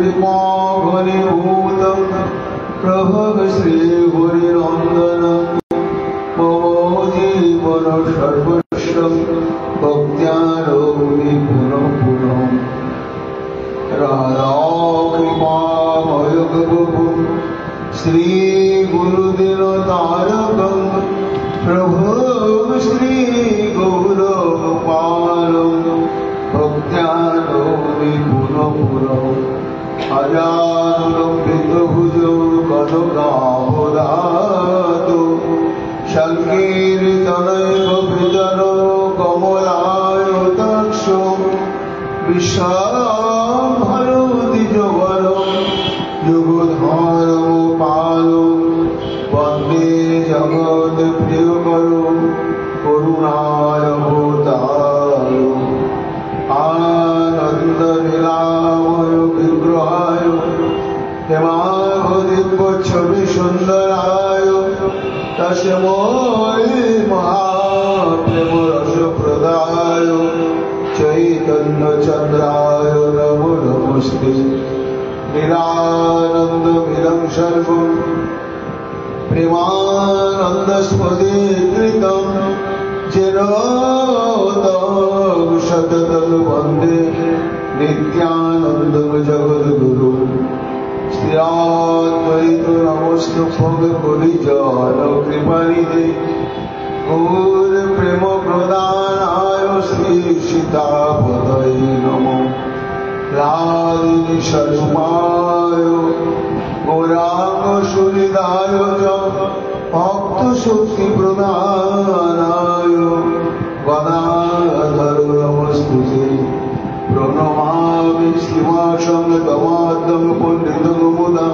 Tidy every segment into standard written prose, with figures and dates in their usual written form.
कृपा घनीभूत प्रभव श्री हरिनंदन मम जीवन सर्वस्व भक्त्यारोपि पुनः पुनः राधा कृपामय प्रभु श्री गुरुदिन तारक प्रभु श्री गौरपाल भक्त्यारोपि पुनः पुनः अजानुलंबित भुजौ कनकावदातो संकीर्तनैव वितरो कमलायताक्षो विश्वाभरो द्विजवरो युगधरो पालो वन्दे जगत्प्रियकरो करुणावतारो आनन्दलीलामय विग्रहाय हेमादिव्यच्छवि सुन्दराय तस्मै महाप्रेमरसप्रदाय चैतन्यचन्द्राय नमो नमस्ते लीलानन्दमिदं सर्वं प्रेमानन्दस्फटितकृतं येन तं सततं वन्दे नित्यानन्दं जगद्गुरुं श्रीराद्वैत नमस्तुभ्यं परिजनकृपानिधे गौरप्रेमप्रदानाय श्रीसीतापतये नमः राधिनि स्वरूपाय गौराङ्गसुहृदाय च भक्तशक्तिप्रदानाय गदाधर नमस्तुते प्रणमामि श्रीवासं गमाद्यं पण्डितं मुदां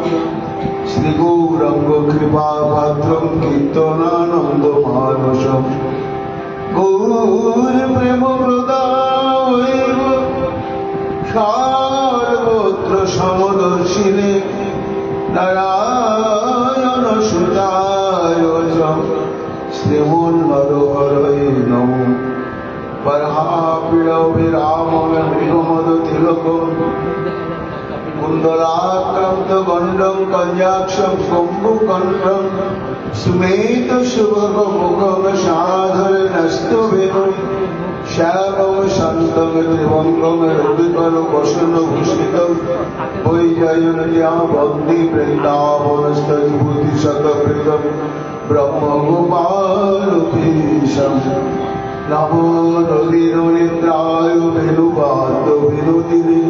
श्रीगौराङ्गकृपापात्रं कीर्तनानन्दमानसं गौरप्रेमप्रदाय सर्वत्र समदर्शिने नारायण सुताय श्रीमन्नरहरये नमो बर्हापीडविराममृगमदतिलकं कुन्दलाक्रान्तगण्डं कल्याक्षं कम्बुकण्ठं सुमेधशुभगमुखं साधरेणस्तवेणं श्यामं शान्तं त्रिभङ्गं रविकरवसनभूषितं वैजयन्त्या वन्दे वृन्दावनस्तविभूतिशतकृतं ब्रह्मगोपालपीशं नमो नदीननेत्राय वेणुवाद्यविनोदिने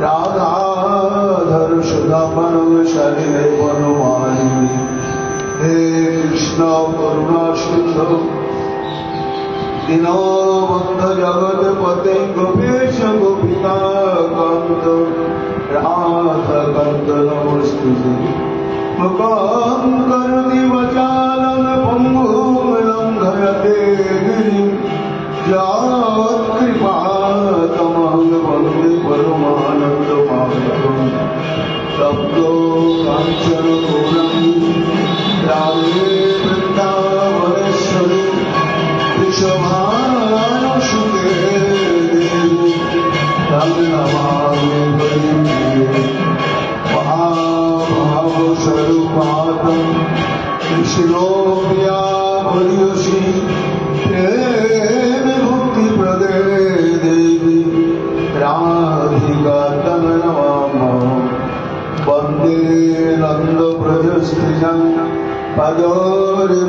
राधाधर सुधामनं शरीरे वनमालिनी हे कृष्ण करुणा सिन्धु दीनबन्धु जगत्पते गोपेश गोपिकान्त राधाकान्त नमोस्तुते मुखं करोति वाचालं पङ्गुं लङ्घयते गिरिं यत्कृपातमहं वन्दे परमानन्दमाधवं तप्तो काञ्चन गौरं राधे वृन्दावनेश्वरी वृषभानुसुते देवी तं नमामि हरिप्रिये महाभावस्वरूपातं कृष्णोऽप्या हरियसि प्रेम भक्तिप्रदे देवी राधिका तं नमामि वन्दे नन्दव्रजस्त्रिजं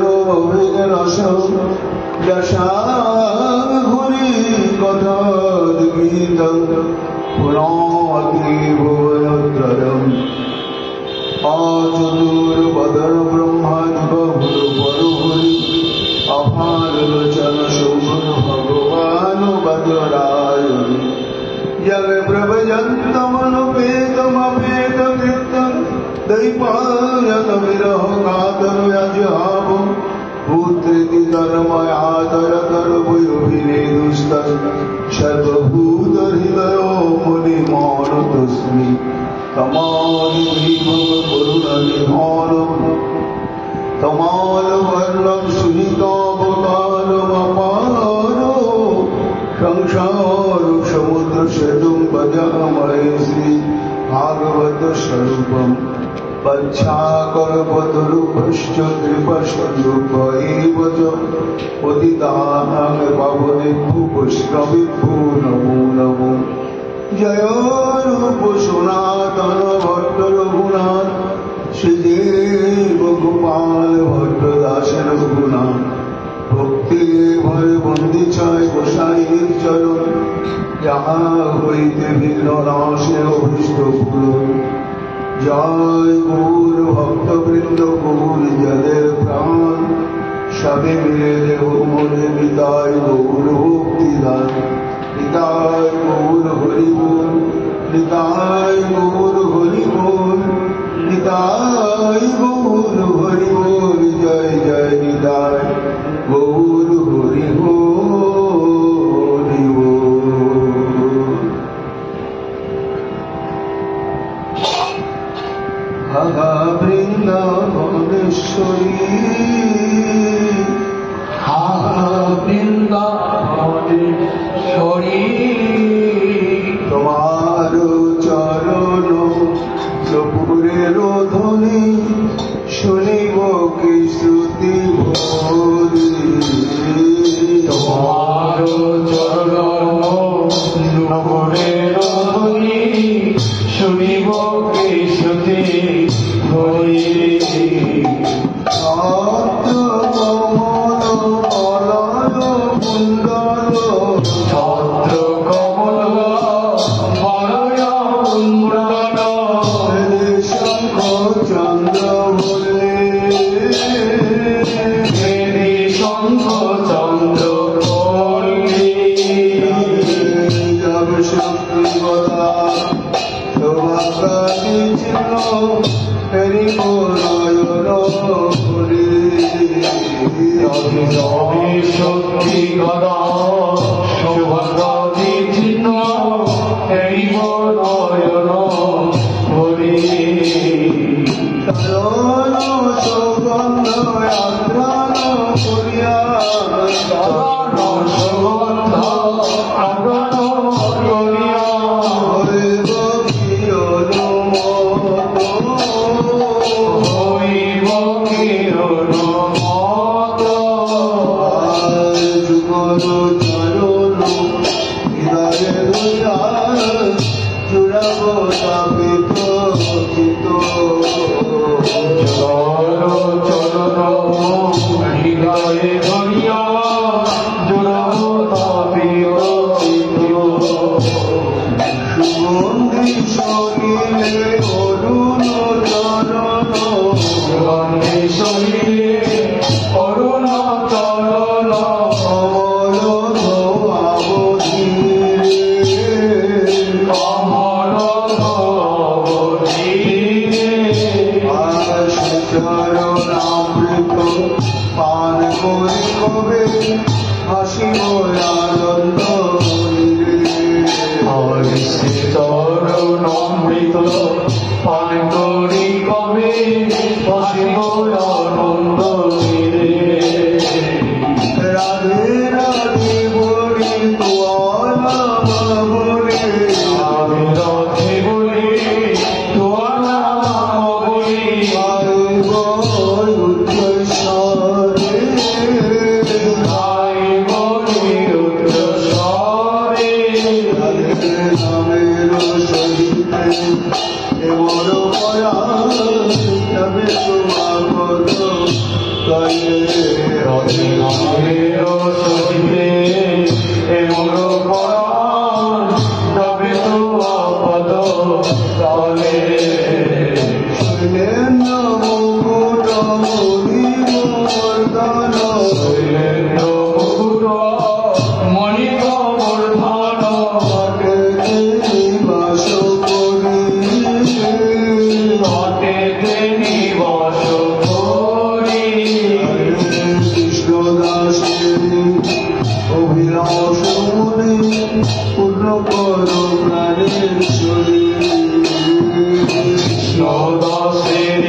पदोरिरोभिघ्नशं यशाघुरी कथाद्गीतं पुनाति भुवनत्रयम् आचतुर्वदन ब्रह्मादिबहुरुपरुहुरि अपारलोचन शोभन भगवान् वज्रायुधि जगप्रभयन्तमनुपेतमपेतकृतं दैपायनविरहकातरयजहावं पुत्रेति धर्मयातरतरवयोभिनेदुस्तत् सर्वभूतहृदयो मुनिमानतोऽस्मि तमादिभीमं करुणनिधानं तमालवर्णं सुनीतावतारमपारो संसारसमुद्रसेतुं भजामहे श्री भागवत स्वरूपम पच्छाकल्पतरुभ्यश्च कृपासिन्धुभ्यैव च पतितानां पावनेभ्यो वैष्णवेभ्यो नमो नमो। जय रूप सनातन भट्ट रघुनाथ श्रीदेव गोपाल भट्ट दास रघुनाथ भक्ति भरे बंदी चाय गोसाईर चरण जहाँ হইতে ভিন্ন নাশে অভিষ্ট পূরণ। জয় গৌর ভক্তবৃন্দ গৌর যাদের প্রাণ সবে মিলে দেহ মনে নিতাই গৌর ভক্তি দান। নিতাই গৌর হরি বল, নিতাই গৌর হরি বল, নিতাই গৌর হরি বল। জয় জয় নিতাই গৌর হরি হরি বল। হাহা বৃন্দাবনেশ্বরী, হাহা বৃন্দাবনেশ্বরী, তোমার চরণ কর্পূরের ধ্বনি শুনিব কি শ্রুতি ভরি। তোমার চরণ কর্পূরের ধ্বনি শুনিব কি শ্রুতি ভরি। ছত্র কমল বলয় কুণ্ডল, শঙ্খ চন্দ্র বলে শঙ্খ চন্দ্র বলে। জব শক্তি বলা সৌভাগ্যী ছিল হরি নয়ন হরি। রবি শক্তি গদা সৌভাগ্যী চিহ্ন হরিব নয়ন হরি। চরণ সৌগন্ধ আঘ্রাণ করিয়া চরণ সুগন্ধ আঘ্রাণ করিয়া হইব কি অনুমত। হইব কি অনুমত। যুগল চরণ হৃদয়ে লইয়া জুড়াব তাপিত চিত। চরণ হৃদয়ে ধরিয়া জোড়াব তাপিত চিত্ত। সুগন্ধি শরীরে অরুণ চরণ সুগন্ধি শরীরে অরুণ চরণ কমল ধোয়াবধীরে। কমল ধীরে চরণামৃত পান করি কবে হাসিব আনন্দ হরিষে চরণ অমৃত পান করি কবে হাসিব আনন্দ রে। রাধে রাধে বলি তোয়ালা বলে আমি রথে বলি তোমার নাম বলি। গাইব উচ্চস্বরে গাই বলি উচ্চস্বরে। রাধে নামের সহিতে এমন পরাণ তবে তোমার পদ গাইলে রথে নামের সহিতে এমন পরাণ তবে তো পদ তলে। শৈলেন্দ্র মুকুট মণিবর্ধন শৈলেন্দ্র মুকুট মণিবর্ধন ঘটেতে নিবাস করি। ঘটেতে নিবাস করি। কৃষ্ণ দাসের অভিলাষ মনে পূর্ণ কর প্রাণের শরীর। কৃষ্ণ দাসের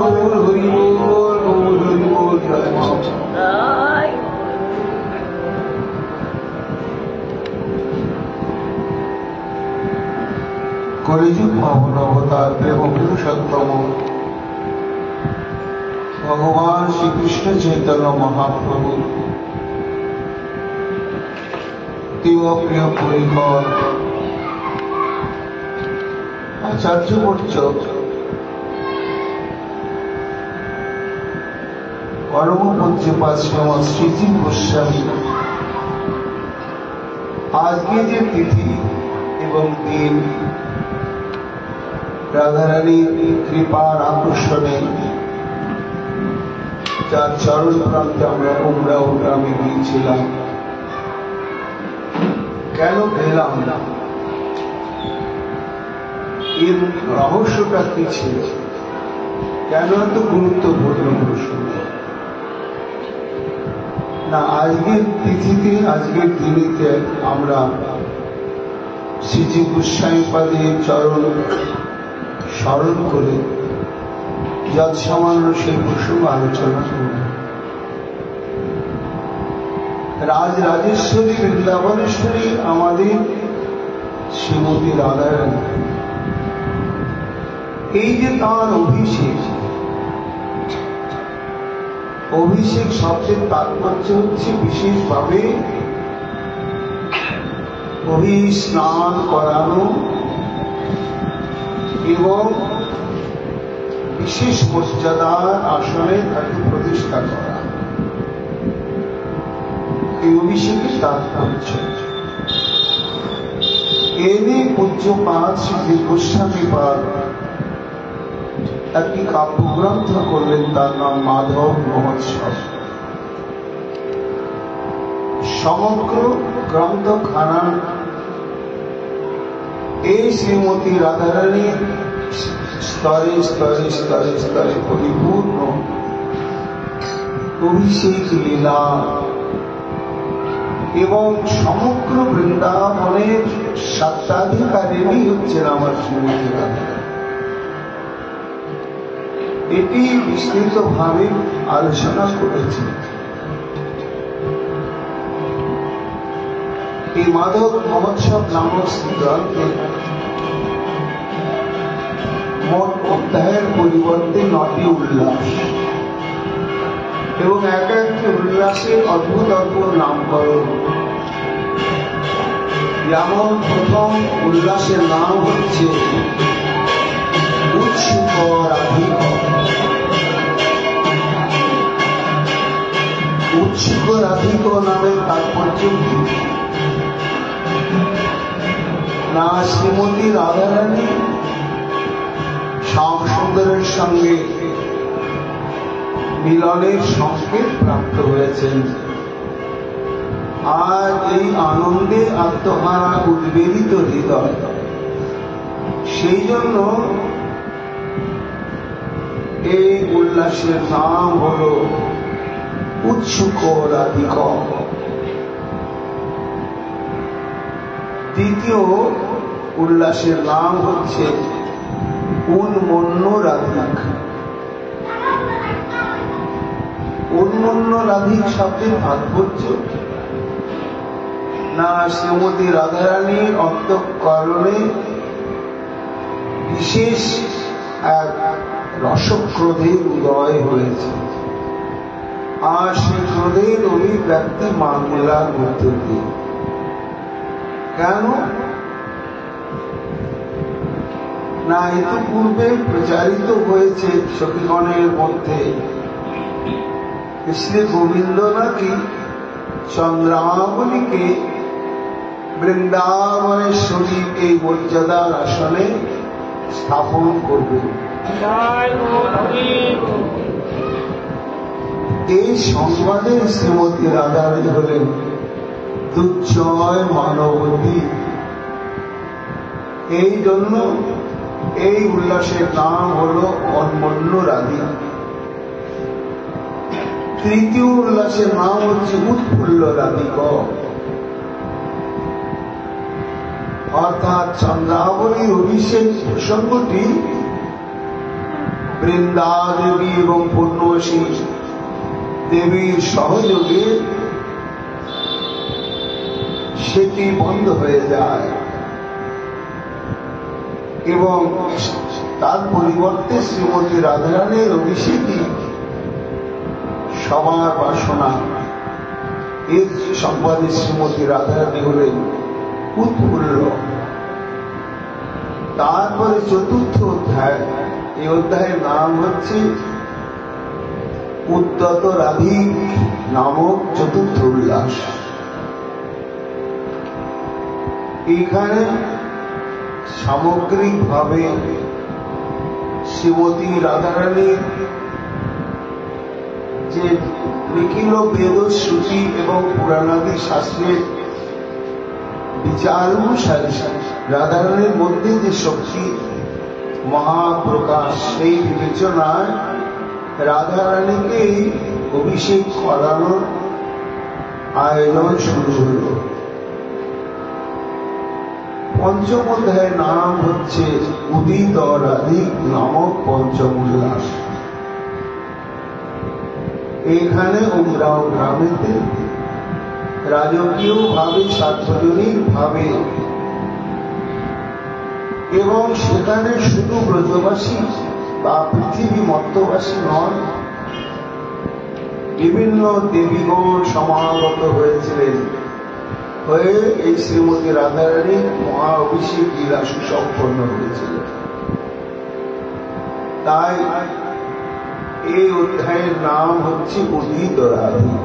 গৌর হরি বল, গৌর হরি বল, জয় মা। কলিযুগ মহান অবতার প্রেম পুরুষোত্তম ভগবান শ্রীকৃষ্ণ চৈতন্য মহাপ্রভু প্রিয় পরিকর আচার্যবর্য পরম পূজ্যপাদ শ্রীমৎ শ্রীজীব গোস্বামী আজকে যে তিথি এবং দিন রাধারানীর কৃপার আকর্ষণে যার চরণ প্রান্তে আমরা উমরাও গ্রামে গিয়েছিলাম, কেন গেলাম না, এর রহস্যটা কি ছিল, কেন এত গুরুত্বপূর্ণ প্রশ্ন না? আজকের তিথিতে, আজকের দিনেতে আমরা শ্রীজী গোস্বামী পাদের চরণ স্মরণ করে যৎ সামান্য সেই প্রসঙ্গ আলোচনা করব। রাজরাজেশ্বরী বৃন্দাবনেশ্বরী আমাদের শ্রীমতী রাধারানী, এই যে তাঁর অভিষেক, অভিষেক শব্দের তাৎপর্য হচ্ছে বিশেষভাবে অভিস্নান করানো এবং বিশেষ মর্যাদার আসনে তাকে প্রতিষ্ঠা করা, এই অভিষেকের তাৎপর্য। এনে পূজ্যপাদ শ্রী গোস্বামী পাদ একটি কাব্যগ্রন্থ করলেন, তার নাম মাধব মহোৎসব। সমগ্র গ্রন্থখানা এই শ্রীমতী রাধারানীর স্তরে স্তরে স্তরে স্তরে পরিপূর্ণ অভিষেক লীলা এবং সমগ্র বৃন্দাবনের স্বত্বাধিকারিণী হচ্ছেন আমার শ্রীমতী রাধারানী। এটি বিস্তৃতভাবে আলোচনা করেছে। এই মাধব মহোৎসব নামক গ্রন্থে মোট অধ্যায়ের পরিবর্তে 9টি উল্লাস এবং এক একটি উল্লাসের অদ্ভুত অদ্ভুত নামকরণ। যেমন প্রথম উল্লাসের নাম হচ্ছে উৎসুক রাধিক। উৎসুক রাধিক নামের তাৎপর্য কি না? শ্রীমতী রাধারানী শ্যামসুন্দরের সঙ্গে মিলনের সংকেত প্রাপ্ত হয়েছেন, আর এই আনন্দে আত্মহারা উদ্বেলিত হৃদয়, সেই জন্য এই উল্লাসের নাম হল উৎসুক রাধিক। দ্বিতীয় উল্লাসের নাম হচ্ছে উন্মন্য রাধিক। উন্মন্য রাধিক শব্দের তাৎপর্য না? শ্রীমতী রাধারানীর অন্তঃকরণে বিশেষ এক রসক্রোধের উদয় হয়েছে, আর সেই ক্রোধের অভিব্যক্তি মাঙ্গলার মধ্য দিয়ে। কেন না? ইতিপূর্বে প্রচারিত হয়েছে সখীগণের মধ্যে শ্রী গোবিন্দ নাকি চন্দ্রাবলীকে বৃন্দাবনেশ্বরী এই মর্যাদার আসনে স্থাপন করবে। এই সংবাদে শ্রীমতী রাধারানী হলেন দুর্জয় মানবতী। এই জন্য এই উল্লাসের নাম হল উন্মন্য রাধিকা। তৃতীয় উল্লাসের নাম হচ্ছে উৎফুল্ল রাধিক, অর্থাৎ চন্দ্রাবলীর অভিষেক প্রসঙ্গটি বৃন্দা দেবী এবং পূর্ণবশী দেবীর সহযোগে সেটি বন্ধ হয়ে যায় এবং তার পরিবর্তে শ্রীমতী রাধারানীর অভিষেকই সবার বাসনা। এর সংবাদে শ্রীমতী রাধারানী হলেন উৎফুল্ল। তারপরে চতুর্থ অধ্যায়, এই অধ্যায়ের নাম হচ্ছে উদ্যত রাধিক নামক চতুর্থ উল্লাস। এখানে সামগ্রিকভাবে শ্রীমতী রাধারানীর যে নিখিল বেদ শ্রুতি এবং পুরাণাদি শাস্ত্রের বিচার অনুসারে রাধারানীর মধ্যে যে শক্তি মহাপ্রকাশ, সেই বিবেচনায় রাধারানীকে অভিষেক করানোর আয়োজন শুরু হল। পঞ্চম অধ্যায়ের নাম হচ্ছে উদিত রাধিক নামক পঞ্চম উল্লাস। এখানে উমরাও গ্রামেতে রাজকীয় ভাবে, সার্বজনীন ভাবে এবং সেখানে শুধু ব্রজবাসী বা পৃথিবী মর্তবাসী নয়, বিভিন্ন দেবীগণ সমাগত হয়েছিলেন, হয়ে এই শ্রীমতী রাধারানী মহা অভিষেক লীলা সুসম্পন্ন হয়েছিল। তাই এই অধ্যায়ের নাম হচ্ছে উদিত রাধিক।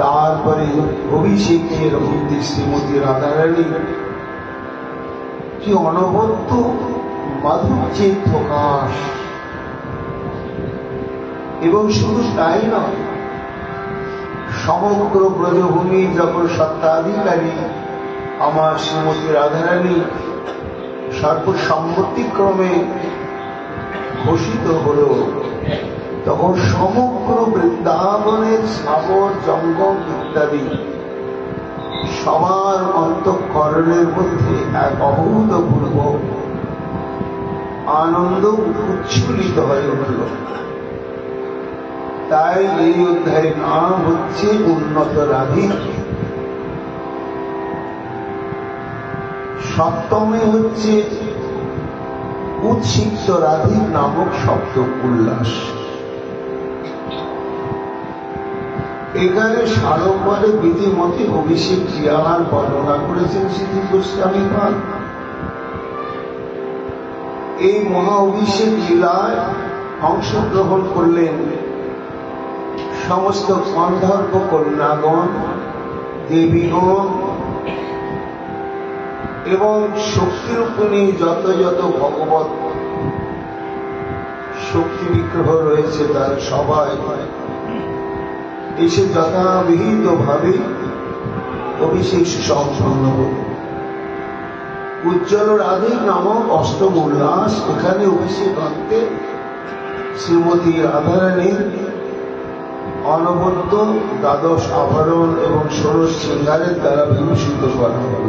তারপরে অভিষেকের মধ্যে শ্রীমতী রাধারানী কি অনবদ্য মাধুর্যের প্রকাশ, এবং শুধু তাই নয়, সমগ্র ব্রজভূমি যখন সত্তাধিকারী আমার শ্রীমতী রাধারানী সর্বসম্মতিক্রমে ঘোষিত হল, তখন সমগ্র বৃন্দাবনের সাগর জঙ্গম ইত্যাদি সবার অন্তঃকরণের মধ্যে এক অভূতপূর্ব আনন্দ উচ্ছ্বলিত হয়ে উঠল। তাই এই অধ্যায়ের নাম হচ্ছে উন্নত রাধিক। সপ্তমে হচ্ছে উৎসিক্ত রাধিক নামক সপ্তম উল্লাস। এখানে সারম্বরে বিধিমতে অভিষেক ক্রিয়ার বর্ণনা করেছেন শ্রী গোস্বামী পাদ। এই মহা অভিষেক লীলায় অংশগ্রহণ করলেন সমস্ত গন্ধর্ব কন্যাগণ, দেবীগণ এবং শক্তিরূপিণী যত যত ভগবত শক্তি বিগ্রহ রয়েছে, তার সবাই এসে যথাবিহিত ভাবে অভিষেক সম্পন্ন হল। উজ্জ্বল রাধিক নামক অষ্টম উল্লাস, এখানে অভিষেক অন্তে শ্রীমতী রাধারানীর অনবদ্য দ্বাদশ আভরণ এবং ষোড়শ শৃঙ্গারের দ্বারা বিভূষিত করা হল।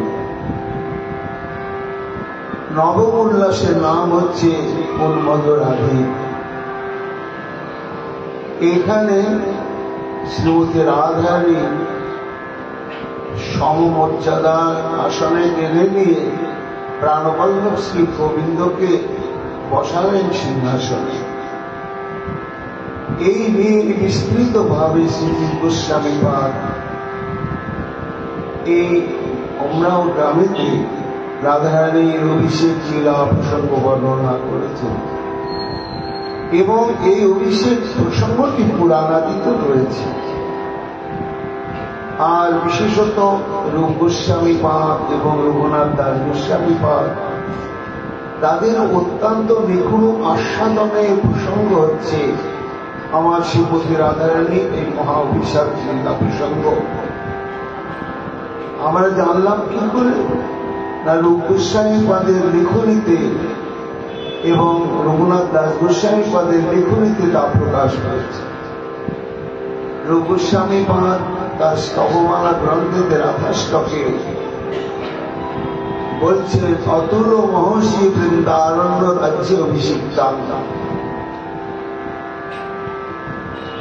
নবম উল্লাসের নাম হচ্ছে উন্মদ রাধিক। এখানে শ্রীমতী রাধারানী সমমর্যাদার আসনে টেনে নিয়ে প্রাণবল্লভ শ্রী গোবিন্দকে বসালেন সিংহাসনে। এই নিয়ে বিস্তৃত ভাবে শ্রী গোস্বামী পাদ এই উমরাও গ্রামেতে রাধারানীর অভিষেক লীলা প্রসঙ্গ বর্ণনা করেছেন, এবং এই অভিষেক প্রসঙ্গটি পুরাণাদিতে রয়েছে। আর বিশেষত রূপ গোস্বামী পাদ এবং রঘুনাথ দাস গোস্বামী পাদ, তাদের অত্যন্ত নিপুণ আস্বাদনের প্রসঙ্গ হচ্ছে আমার শ্রীমতী রাধারানী এই মহা অভিষেক লীলা প্রসঙ্গ। আমরা জানলাম কি করে না, রূপ গোস্বামী পাদের লেখনীতে এবং রঘুনাথ দাস গোস্বামী পাদের লেখনীতে তা প্রকাশ হয়েছে। রূপ গোস্বামী পাদ তার স্তবমালা গ্রন্থেতে রাধাষ্টকে বলছেন অতুল মহর্ষি বৃন্দারণ্য রাজ্যে অভিষিক্তাম।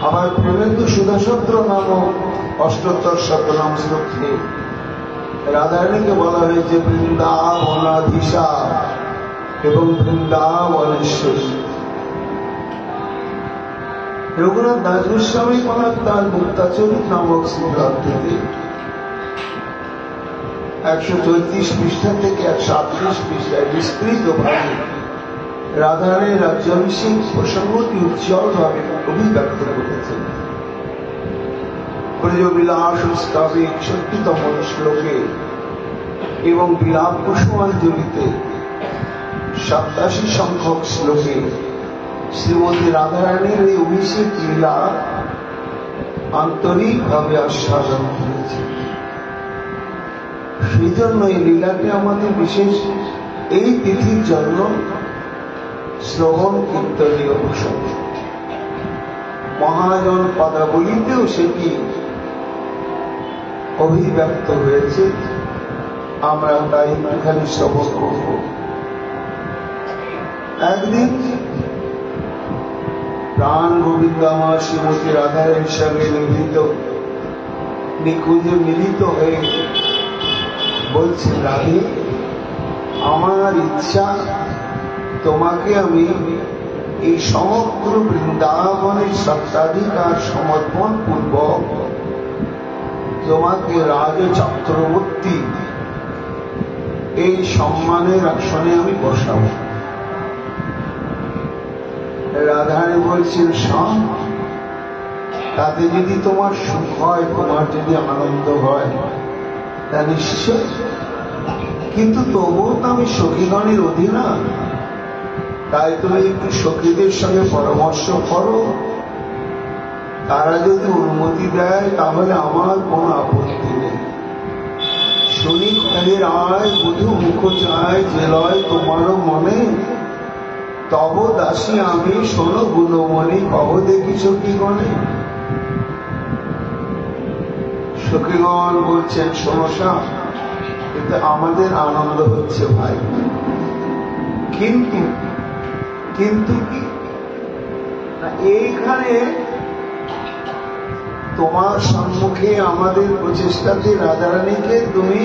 আবার প্রেমেন্দু সুধাসত্র নামক অষ্টোত্তর শতনাম শ্লোকে রাধারানীকে বলা হয়েছে বৃন্দাবনাধীশা এবং বৃন্দাবনেশ্বরী। রঘুনাথ দাস গোস্বামী মহারাজ তার মুক্তাচরিত নামক গ্রন্থে 134 পৃষ্ঠা থেকে 138 পৃষ্ঠায় বিস্তৃত ভাবে রাধারানীর রাজ্যাভিষেক প্রসঙ্গটি উজ্জ্বল ভাবে অভিব্যক্ত করেছেন। ব্রজবিলাস স্তবে 61তম শ্লোকে এবং বিলাপ কুসুমাঞ্জলিতে 87 সংখ্যক শ্লোকে শ্রীমতী রাধারানীর এই অভিষেক লীলা আন্তরিক ভাবে আস্বাদন করেছে। সেই জন্য এই লীলাটি আমাদের বিশেষ এই তিথির জন্য শ্রবণ কীর্তনীয় প্রসঙ্গ। মহাজন পদাবলিতেও সেটি অভিব্যক্ত হয়েছে, আমরা তাই এখানে শ্রবণ করব। একদিন প্রাণ গোবিন্দ আমার শ্রীমতী রাধারানীর সঙ্গে নিকুঞ্জে মিলিত হয়ে বলছেন, রাধে, আমার ইচ্ছা তোমাকে আমি এই সমগ্র বৃন্দাবনের সত্ত্বাধিকার সমর্পণ পূর্বক তোমাকে রাজ চক্রবর্তী এই সম্মানের আসনে আমি বসাবো। রাধারানী বলছেন, স্বাম, তাতে যদি তোমার সুখ হয়, তোমার যদি আনন্দ হয়, তা নিশ্চয়, কিন্তু তবুও তো আমি সখীগণের অধীনা, তাই তুমি একটু সখীদের সঙ্গে পরামর্শ করো, তারা যদি অনুমতি দেয় তাহলে আমার কোনো আপত্তি নেই। শুনি কালের আয় বধূ মুখ চায়, যে লয় তোমারও মনে, তব দাসী আমি শোনো গুণমণি, কব দেখি সখীগণে। সখীগণ বলছেন, শোনো স্বাম, কিন্তু আমাদের আনন্দ হচ্ছে ভাই, কিন্তু কিন্তু কি এইখানে তোমার সম্মুখে আমাদের প্রচেষ্টাতে রাধারানীকে তুমি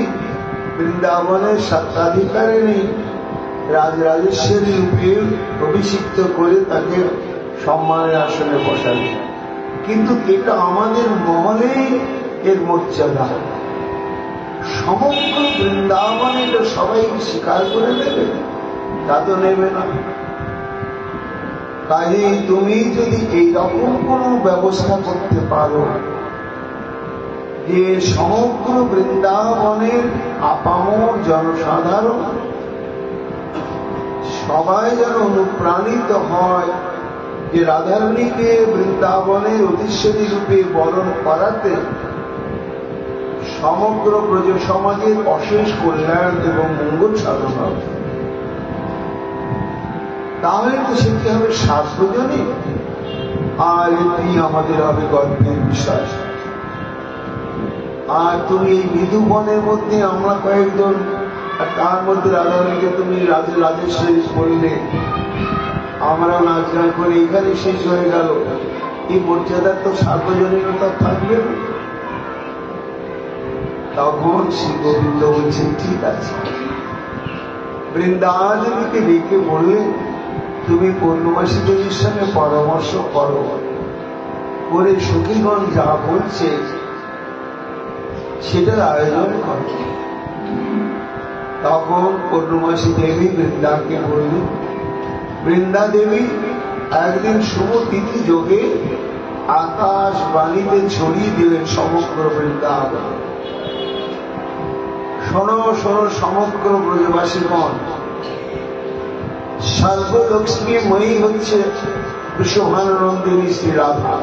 বৃন্দাবনের সত্ত্বাধিকারিণী রাজরাজেশ্বরী রূপে অভিষিক্ত করে তাকে সম্মানের আসনে বসাবে, কিন্তু এটা আমাদের মহলে এর মর্যাদা। সমগ্র বৃন্দাবনে এটা সবাই স্বীকার করে নেবে, তা তো নেবে না। কাজে তুমি যদি এইরকম কোন ব্যবস্থা করতে পারো যে সমগ্র বৃন্দাবনের আপামর জনসাধারণ সবাই যেন অনুপ্রাণিত হয় যে রাধারানীকে বৃন্দাবনের অধীশ্বরী রূপে বরণ করাতে সমগ্র ব্রজ সমাজের অশেষ কল্যাণ এবং মঙ্গল সাধন হবে, তাহলে তো সেটি হবে সার্বজনীন, আর এটি আমাদের হবে গর্বের বিষয়। আর তুমি এই বিধুবনের মধ্যে আমরা কয়েকজন, আর তার মধ্যে রাধারানীকে তুমি রাজেশ্বরী বললে, আমরা নাচ গান করে এখানে শেষ হয়ে গেল, এই মর্যাদার তো সার্বজনীনতা থাকবে না। তখন শ্রী গোবিন্দ বলছেন, ঠিক আছে। বৃন্দাদেবীকে ডেকে বললে, তুমি পূর্ণমাসী দেবীর সঙ্গে পরামর্শ করো, করে সখীগণ যা বলছে সেটার আয়োজন করো। তখন পূর্ণমাসী দেবী বৃন্দাকে বললেন। বৃন্দা দেবী একদিন শুভ তিথি যোগে আকাশ বাণীতে ছড়িয়ে দিলেন সমগ্র বৃন্দাবন। শোনো শোনো সমগ্র ব্রজবাসীগণ, সর্বলক্ষ্মীময়ী হচ্ছে বৃষভানুনন্দিনী শ্রী রাধা।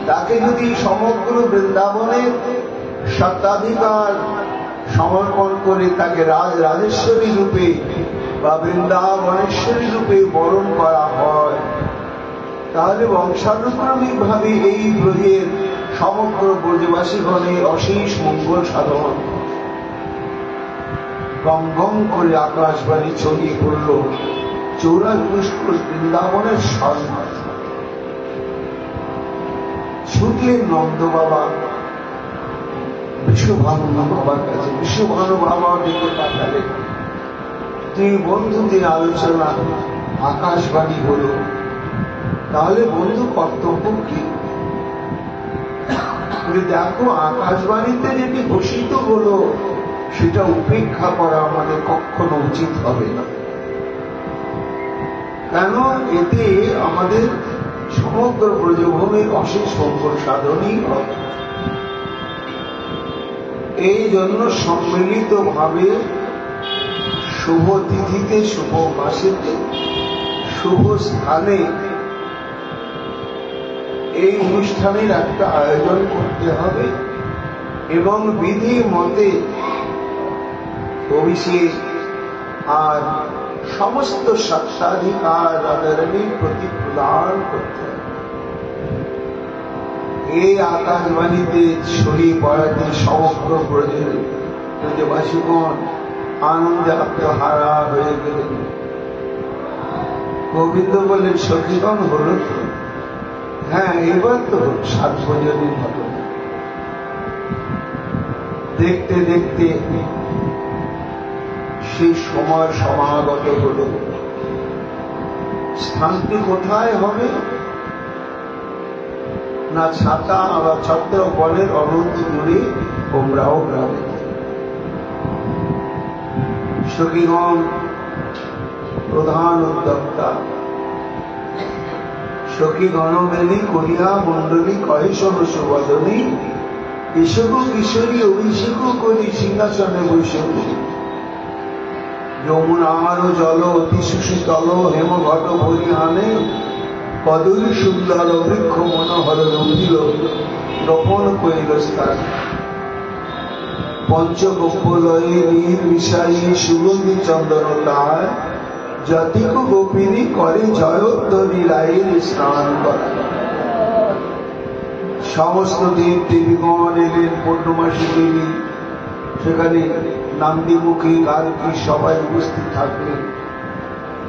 তাকে যদি সমগ্র বৃন্দাবনের সত্ত্বাধিকার সমর্পণ করে তাকে রাজেশ্বরী রূপে বা বৃন্দাবনেশ্বরী রূপে বরণ করা হয়, তাহলে বংশানুক্রমিক ভাবে এই ব্রজের সমগ্র ব্রজবাসীগণের অশেষ মঙ্গল সাধন। গম গম করে আকাশবাণী ছড়িয়ে পড়ল 94 কোষ বৃন্দাবনের স্বর্ণ। ছুটলেন নন্দ বাবা বিশ্বভানু বাবার কাছে। বিশ্বভানু বাবা ডেকে পাঠালেন, তুই বন্ধুদের আলোচনা আকাশবাণী হলো, তাহলে বন্ধু কর্তব্য কি? দেখো, আকাশবাণীতে যেটি ঘোষিত হলো সেটা উপেক্ষা করা আমাদের কখনো উচিত হবে না। কেন? এতে আমাদের সমগ্র ব্রজভূমির অশেষ মঙ্গল সাধনই হবে। এই জন্য সম্মিলিত ভাবে শুভ তিথিতে, শুভ মাসেতে, শুভ স্থানে এই অনুষ্ঠানের একটা আয়োজন করতে হবে এবং বিধি মতে অভিষেক আর সমস্ত স্বত্বাধিকার রাধারানীর প্রতি প্রদান করতে হবে। এই আকাশবাণীতে ছড়িয়ে পড়াতে সমগ্র ব্রজবাসীগণ আনন্দে আত্মহারা হয়ে গেলেন। গোবিন্দ বললেন, সখীগণ হল তো? হ্যাঁ, এবার তো সার্বজনীন ঘটনা। দেখতে দেখতে সেই সময় সমাগত হল। স্থানটি কোথায় হবে? না ছাতা বা ছত্র বনের অনন্ত দূরে ওমরাও গ্রামে। সখীগণ প্রধান উদ্যোক্তা, সখী গণমেলি করিয়া মন্ডলী কহে শোনো সুবদনী, এসব কিশোরী অভিষেক করি সিংহাসনে বৈষব। যমুনার জল অতি সুশীতল হেম ঘট ভরি আনে, কদলী সুন্দর বৃক্ষ মনোহর রুধিল রোপণ করিল স্থান। পঞ্চগোপলয়ে নীল মিশাই সুগন্ধি চন্দনতায়, জাতিক গোপিনী করে জয়োদ্ধরি রায়ের স্নান করা। সমস্ত দেব দেবীগণ এলেন, পূর্ণমাসী দেবী সেখানে নান্দিমুখী গার্গী সবাই উপস্থিত থাকলেন।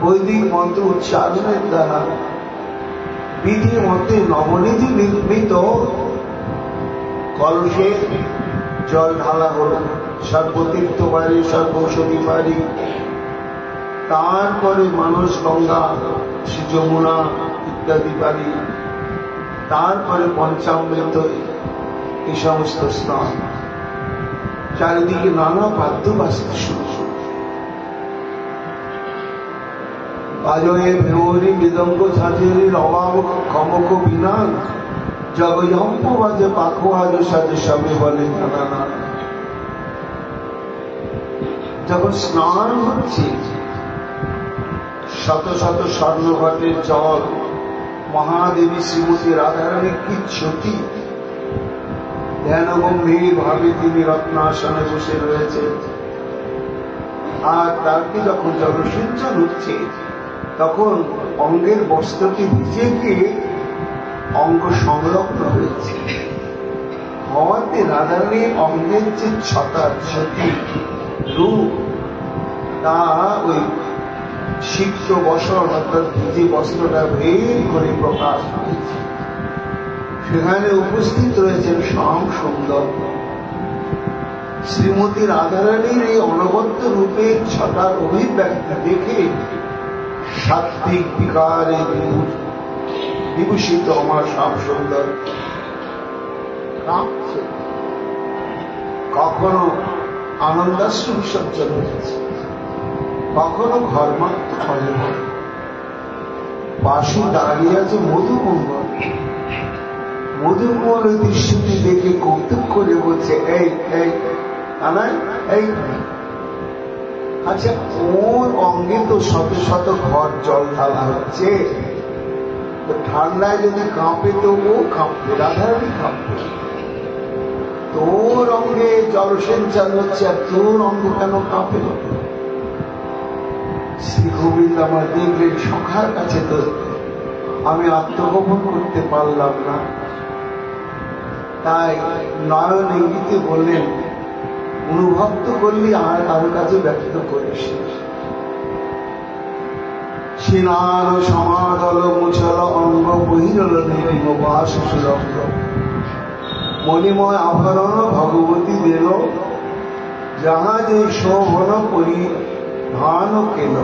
বৈদিক মন্ত্র উচ্চারণের দ্বারা বিধি মতে নবনীতি নির্মিত কলসে জল ঢালা হল। সর্বতীর্থ বাড়ি, সর্বৌষধি বাড়ি, তারপরে মানস গঙ্গা, শ্রী যমুনা ইত্যাদি বাড়ি, তারপরে পঞ্চামৃত, এই সমস্ত স্নান। চারিদিকে নানা বাদ্য বাজতে শুরু। বাজয়ে ভেউরি মৃদঙ্গ ঝাঁঝরি রবাব খমক বিনান, জগজম্প বাজে পাখোয়াজ সাজে সবে বলে নানা না। যখন স্নান হচ্ছে, শত শত স্বর্ণঘটের জল, মহাদেবী শ্রীমতী রাধারানীর কি জ্যোতি, ধ্যান গম্ভীর ভাবে তিনি রত্নাসনে বসে রয়েছে। আর তাকে যখন জলসিঞ্চন হচ্ছে, তখন অঙ্গের বস্ত্রটি ভিজে গিয়ে অঙ্গ সংলগ্ন হয়েছে। হওয়াতে রাধারানীর অঙ্গের যে ছটা জ্যোতি রূপ, তা ওই সিক্ত বসন অর্থাৎ ভিজে বস্ত্রটা ভেদ করে প্রকাশ হয়েছে। সেখানে উপস্থিত রয়েছেন শ্যাম সুন্দর। শ্রীমতী রাধারানীর এই অনবদ্য রূপের ছটার অভিব্যক্তি দেখে সাত্বিক বিকারে বিভূষিত আমার শ্যাম সুন্দর কাঁপছে। কখনো আনন্দাশ্রু বিসর্জন হয়েছে, কখনো ঘর্মাক্ত ফলে পাশে দাঁড়িয়ে আছে মধুমঙ্গল। মধুমঙ্গল ওই দৃশ্যটি দেখে কৌতুক করে বলছে, এই এই আনাই এই, আচ্ছা ওর অঙ্গে তো শত শত ঘর জল ঢালা হচ্ছে, তো ঠান্ডায় যদি কাঁপে তো ও কাঁপবে, রাধারানী কাঁপবে। তোর অঙ্গে জলসঞ্চার হচ্ছে আর তোর অঙ্গ কেন কাঁপে? শ্রী গোবিন্দ আমার দেখলেন সখার কাছে তো আমি আত্মগোপন করতে পারলাম না, তাই নয়ন ইঙ্গিতে বললেন, অনুভব তো করলি, আর কারো কাছে ব্যক্ত করিস। সিনান সমাদল মুছল অঙ্গ বহিরল নিরিম বাস সুরঙ্গ, মণিময় আভরণ ভগবতী দেল, জাহাজে শোভন করি ধান কেল।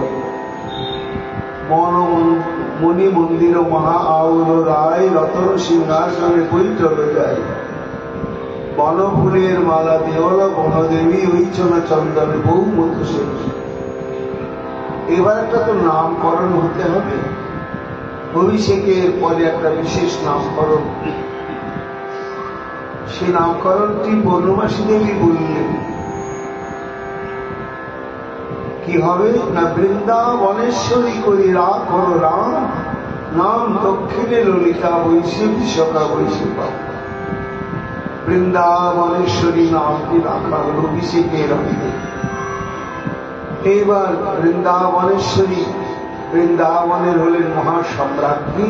মণি মন্দির মহা আউল রায়, রতন সিংহাসনে বৈঠল যায়। বনফুলের মালা দেওয়াল বনদেবী, ঐচন চন্দনে বহু মধু সেন। এবার একটা তো নামকরণ হতে হবে, অভিষেকের পরে একটা বিশেষ নামকরণ। সে নামকরণটি পূর্ণমাসী দেবী বললেন। কি হবে না, বৃন্দাবনেশ্বরী করি রাখো রাম, নাম দক্ষিণে ললিতা বৈশে বিশকা বৈশে। বৃন্দাবনেশ্বরী নামটি রাখা হল অভিষেকের অঙ্গে। এবার বৃন্দাবনেশ্বরী, বৃন্দাবনের হলেন মহাসম্রাজ্ঞী।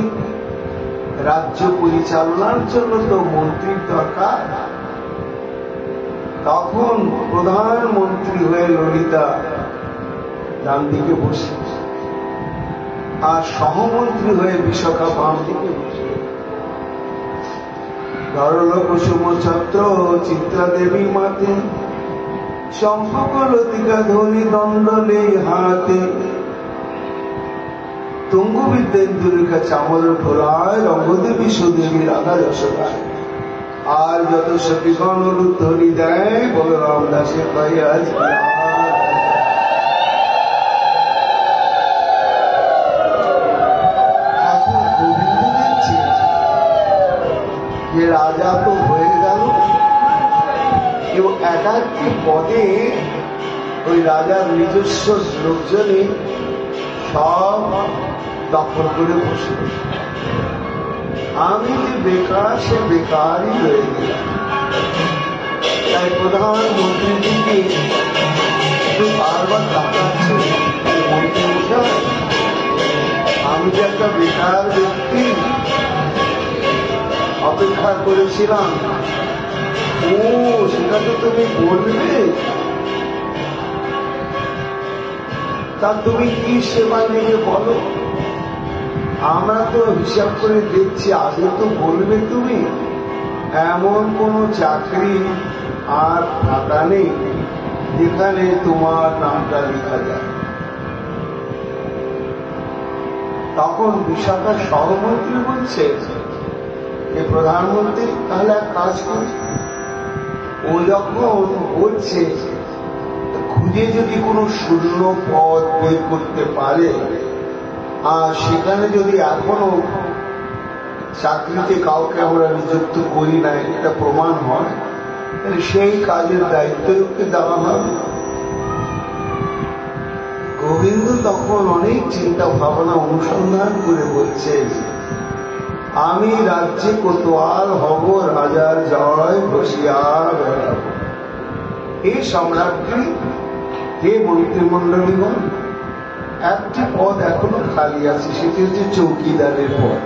রাজ্য পরিচালনার জন্য তো মন্ত্রীর দরকার। তখন প্রধানমন্ত্রী হয়ে ললিতা ডান দিকে বসে, আর সহমন্ত্রী হয়ে বিশাখা বাম দিকে বসে। ধরল কুসুম ছত্র চিত্রা দেবী মাতে, শঙ্খ লতিকা ধ্বনি দ্বন্দ্বলে হাতে। তুঙ্গ বিদ্যেন্দুরিকা চামল ঢোলায়, রঙ্গদেবী সুদেবী রাধা যশোদায়। আর যত সখীগণ ধ্বনি দেয়, বলরাম দাসে পাই আজ যে রাজা তো হয়ে গেল, এবং এক একটি পদে ওই রাজার নিজস্ব লোকজনই সব দখল করে বসে। আমি যে বেকার, সে বেকারই রয়ে গেলাম। তাই প্রধানমন্ত্রীজিকে বারবার ডাকাচ্ছে, মন্ত্রীমশাই, আমি যে একটা বেকার ব্যক্তি, অপেক্ষা করেছিলাম। ও সেটা তো তুমি বলবে, তা তুমি কি সেবা নেবে বলো। আমরা তো হিসাব করে দেখছি, আগে তো বলবে তুমি। এমন কোন চাকরি আর ফাঁকা নেই যেখানে তোমার নামটা লেখা যায়। তখন বিশাখা সহমন্ত্রী বলছে, এ প্রধানমন্ত্রী তাহলে এক কাজ করে, ও যখন বলছে খুঁজে যদি কোনো শূন্য পদ বের করতে পারে, আর সেখানে যদি এখনো চাকরিতে কাউকে আমরা নিযুক্ত করি না, এটা প্রমাণ হয়, তাহলে সেই কাজের দায়িত্ব ওকে দেওয়া হবে। গোবিন্দ তখন অনেক চিন্তা ভাবনা অনুসন্ধান করে বলছে, আমি রাজ্যে কোতোয়াল হব, রাজার জয় বসিয়া বেড়াব। এই সম্রাটটি, হে মন্ত্রিমন্ডলীগণ, একটি পদ এখনো খালি আছে, সেটি হচ্ছে চৌকিদারের পদ।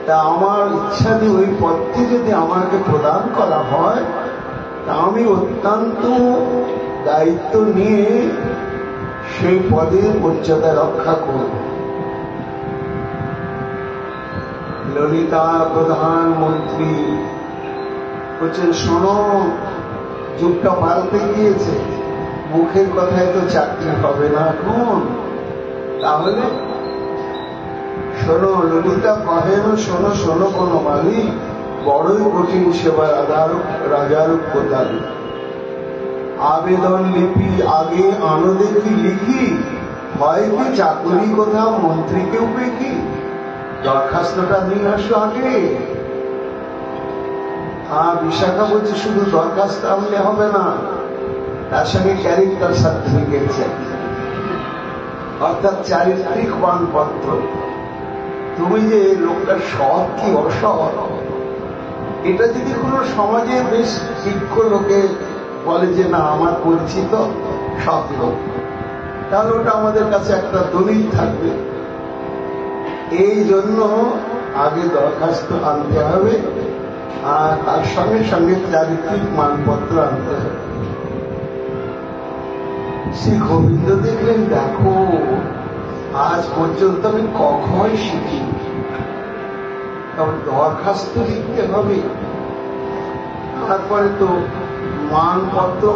তা আমার ইচ্ছা দিয়ে ওই পদটি যদি আমাকে প্রদান করা হয়, তা আমি অত্যন্ত দায়িত্ব নিয়ে সেই পদের মর্যাদা রক্ষা করব। ললিতা প্রধানমন্ত্রী বলছেন, শোনো, যুগটা পাল্টে গিয়েছে, মুখের কথায় তো চাকরি হবে না এখন। তাহলে শোনো, ললিতা কহেন, শোনো শোনো কোনো মালিক, বড়ই কঠিন সেবা রাজার উপদান। আবেদন লিপি আগে আনো দেখি লিখি, হয় কি চাকরি কোথাও মন্ত্রীকেও দেখি, দরখাস্তটা নিয়ে আসো আগে। বিশাখা বলছে, শুধু দরখাস্ত আনলে হবে না, তার সঙ্গে ক্যারেক্টার সার্টিফিকেট চাই, অর্থাৎ চারিত্রিক মানপত্র। তুমি যে লোকটা সৎ কি অসৎ, এটা যদি কোনো সমাজে বেশ শিক্ষ লোকে বলে যে না আমার পরিচিত সৎ লোক, তাহলে ওটা আমাদের কাছে একটা দলিল থাকবে। এই জন্য আগে দরখাস্ত আনতে হবে, আর তার সঙ্গে সঙ্গে চারিত্রিক মানপত্র আনতে হবে। শ্রী গোবিন্দ দেখলেন, দেখো আজ পর্যন্ত আমি কখনোই শিখিনি, তবে দরখাস্ত লিখতে হবে। তারপরে তো মানপত্র,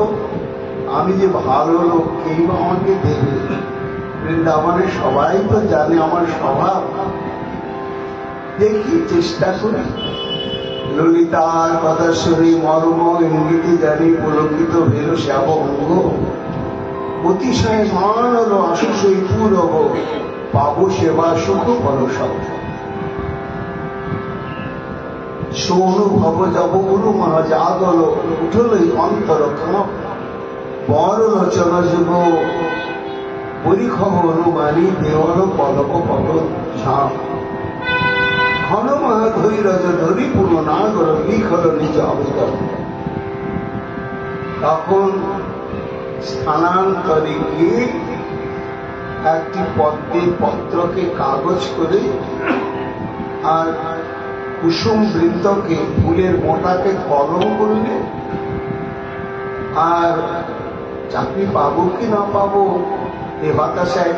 আমি যে ভালো লোক কেই বা আমাকে দেবে? বৃন্দাবনে সবাই তো জানে আমার স্বভাব, দেখি চেষ্টা করি। ললিতার কথা শুনি মর্ম ইঙ্গিতে জানি পুলকিত ভেল শ্যাব অঙ্গ, অতিশয় মান হলো আশুষই পুরব, পাবো সেবা সুখ বলো সব। সৌনুভব যাব গুরু মহাজাগল, উঠলই অন্তর খাপ, বর রচন যুগ পরিখব অনুমানী দেওয়ার পলক পদ ঝাঁপ। ঘন মহাধৈরজ ধরি পুরনাগর লিখল নিজ আবেদন। তখন স্থানান্তরে গিয়ে একটি পদ্মের পত্রকে কাগজ করে আর কুসুম বৃন্দকে ফুলের মোটাকে কলম করলে, আর চাকরি পাবো কি না পাবো এ বাতাসায়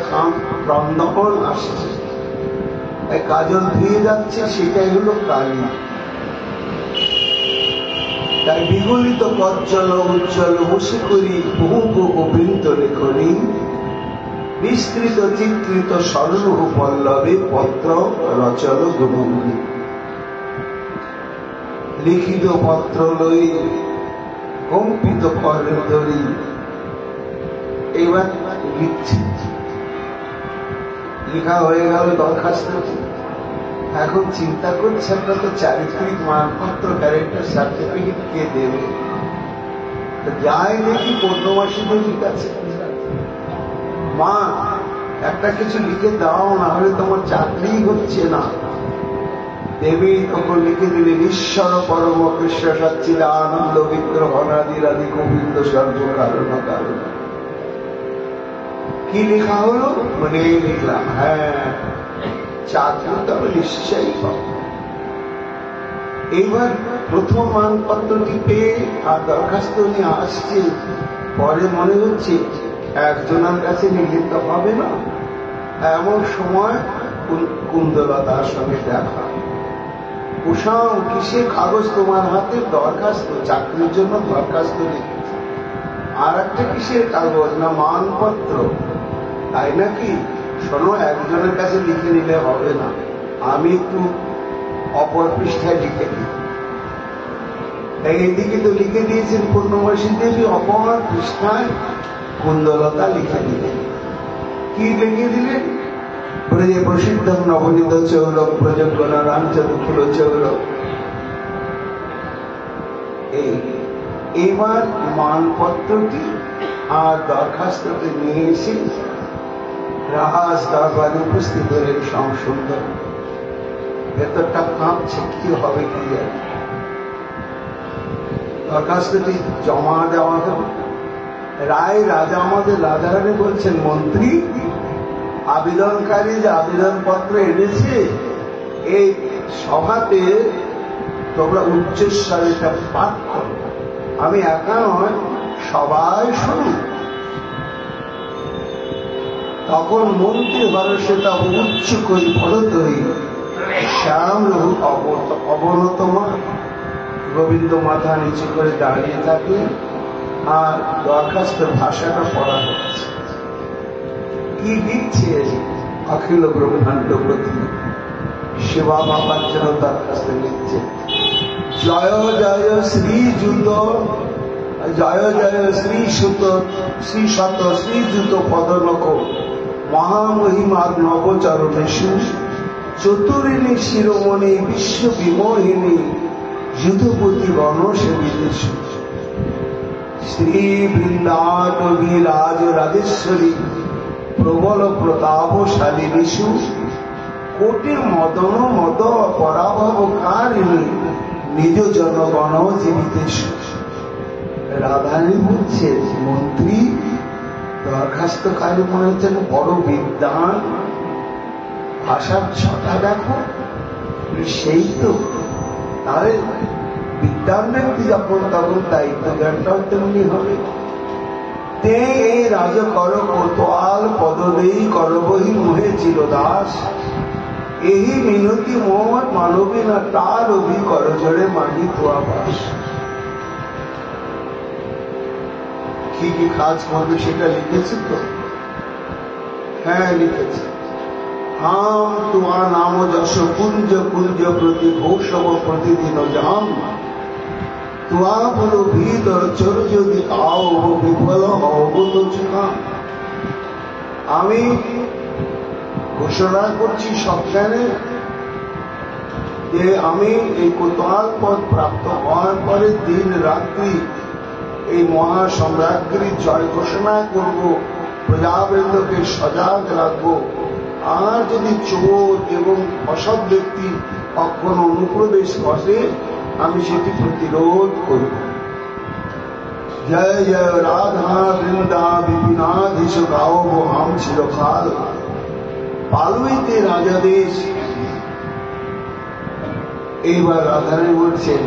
ক্রন্দন আসছে, কাজল ধুয়ে যাচ্ছে, সেটাই হলো কালী। তাই বিগলিত কজ্জল উজ্জ্বল বসে করি বহু বহু বৃন্ত লেখনি, বিস্তৃত চিত্রিত স্বর্ণহ পল্লবে পত্র রচল গোবন্ধী। লিখিত পত্র লই কম্পিত করে ধরি, এইবার লিখছি। লেখা হয়ে গেল দরখাস্ত। এখন চিন্তা করছে, একটা তো চারিত্রিক মানপত্র ক্যারেক্টার সার্টিফিকেট কে দেবে? যাই দেখি পূর্ণমাসী ঠিক আছে, মা একটা কিছু লিখে দাও, না হলে তোমার চাকরি হচ্ছে না। দেবী তখন লিখে দিলেন, ঈশ্বর পরম কৃষ্ণ সচ্চিদ আনন্দ বিগ্রহ অনাদিরাদি গোবিন্দ সর্ব কারণ কারণ। কি লেখা হলো? মানে লিখলাম, হ্যাঁ চাকরি তো আমি নিশ্চয়ই পাবো। এইবার প্রথম মানপত্রটি পেয়ে আর দরখাস্ত নিয়ে আসছে, পরে মনে হচ্ছে একজনের কাছে নিলে তো হবে না। এমন সময় কুন্দলতার সঙ্গে দেখা। কুসুম, কিসের কাগজ তোমার হাতে? দরখাস্ত, চাকরির জন্য দরখাস্ত লিখেছে। আর একটা কিসের কাগজ? না মানপত্র। তাই নাকি? শোনো, একজনের কাছে লিখে নিলে হবে না, আমি একটু অপর পৃষ্ঠায় লিখে দিই। এইদিকে তো লিখে দিয়েছেন পূর্ণমাসী দেবী, অপর পৃষ্ঠায় কুন্দলতা লিখে দিলেন। কি লিখে দিলেন? ব্রজে প্রসিদ্ধ নবনীত চৌরক প্রযোজ্ঞ রামচন্দ্র চৌরক। এইবার মানপত্রটি আর দরখাস্তটি নিয়ে এসে রাহাস দরবারে উপস্থিত হলেন শ্যামসুন্দর। ভেতরটা কাঁপছে, কি হবে কি যায়। দরখাস্তটি জমা দেওয়া হল। রায় রাজা, আমাদের রাজারানী বলছেন, মন্ত্রী আবেদনকারী যে আবেদনপত্র এনেছে, এই সভাতে তোমরা উচ্চস্বরে এটা পাঠ করো। আমি একা নয়, সবাই শুনুন। তখন মন্ত্রী হরষে তা উচ্চ করি ভরত হই, শ্যাম রঘু অবনতমা। গোবিন্দ মাথা নিচু করে দাঁড়িয়ে থাকে, আর দরখাস্তের ভাষাটা পড়া হচ্ছে। কি লিখছে? অখিল ব্রহ্মাণ্ড প্রতি সেবা বাবার জন্য দরখাস্ত লিখছে। জয় জয় শ্রীযুত, জয় জয় শ্রীসুত, শ্রীশত শ্রীযুত পদনক মহামহিমার নবচরণেশু, চতুরিণী শিরোমণি বিশ্ব বিমোহিনী যুধপতি গণসেবিদেশু, শ্রী বৃন্দাটবী রাজ রাজেশ্বরী প্রবল প্রতাপশালিনীষু, কোটি মদন মদ পরাভব কারিণী নিজ জনগণ জীবিতেষু। রাধারানী বলছে, মন্ত্রী দরখাস্তকারী মনে হচ্ছেন বড় বিদ্বান, ভাষার ছটা দেখো। সেই তো, তাহলে বিদ্যার ব্যক্তি যখন তখন দায়িত্ব জ্ঞানটাও তেমনি হবে। তে এই রাজ কর কোতোয়াল পদদেই করবহি মুহে ছিল দাস, এই মিনতি মোর মানবী না তার অভি করজোড়ে মানি তো আবাস। কি কি কাজ করবে সেটা লিখেছে তো? হ্যাঁ লিখেছে। হাম তোমার নাম যশ কুঞ্জ কুঞ্জ প্রতি ঘোষব প্রতিদিন জাম, তুয়া বলো ভিতর চোর যদি আও বিফল হব তো চুকাম। আমি ঘোষণা করছি সজ্ঞানে যে আমি এই কোতোয়াল পদ প্রাপ্ত হওয়ার পরে দিন রাত্রি এই মহা সম্রাজ্ঞীর জয় ঘোষণা করব, প্রজাবৃন্দকে সজাগ রাখবো। আর যদি চোর এবং অসৎ ব্যক্তি কখনো অনুপ্রবেশ করে আমি সেটি প্রতিরোধ করব। জয় জয় রাধা বৃন্দা বিপিনাধীশ গাও হাম ছিল কাল, পালুইতে রাজাদেশ। এইবার রাধারানী বলছেন,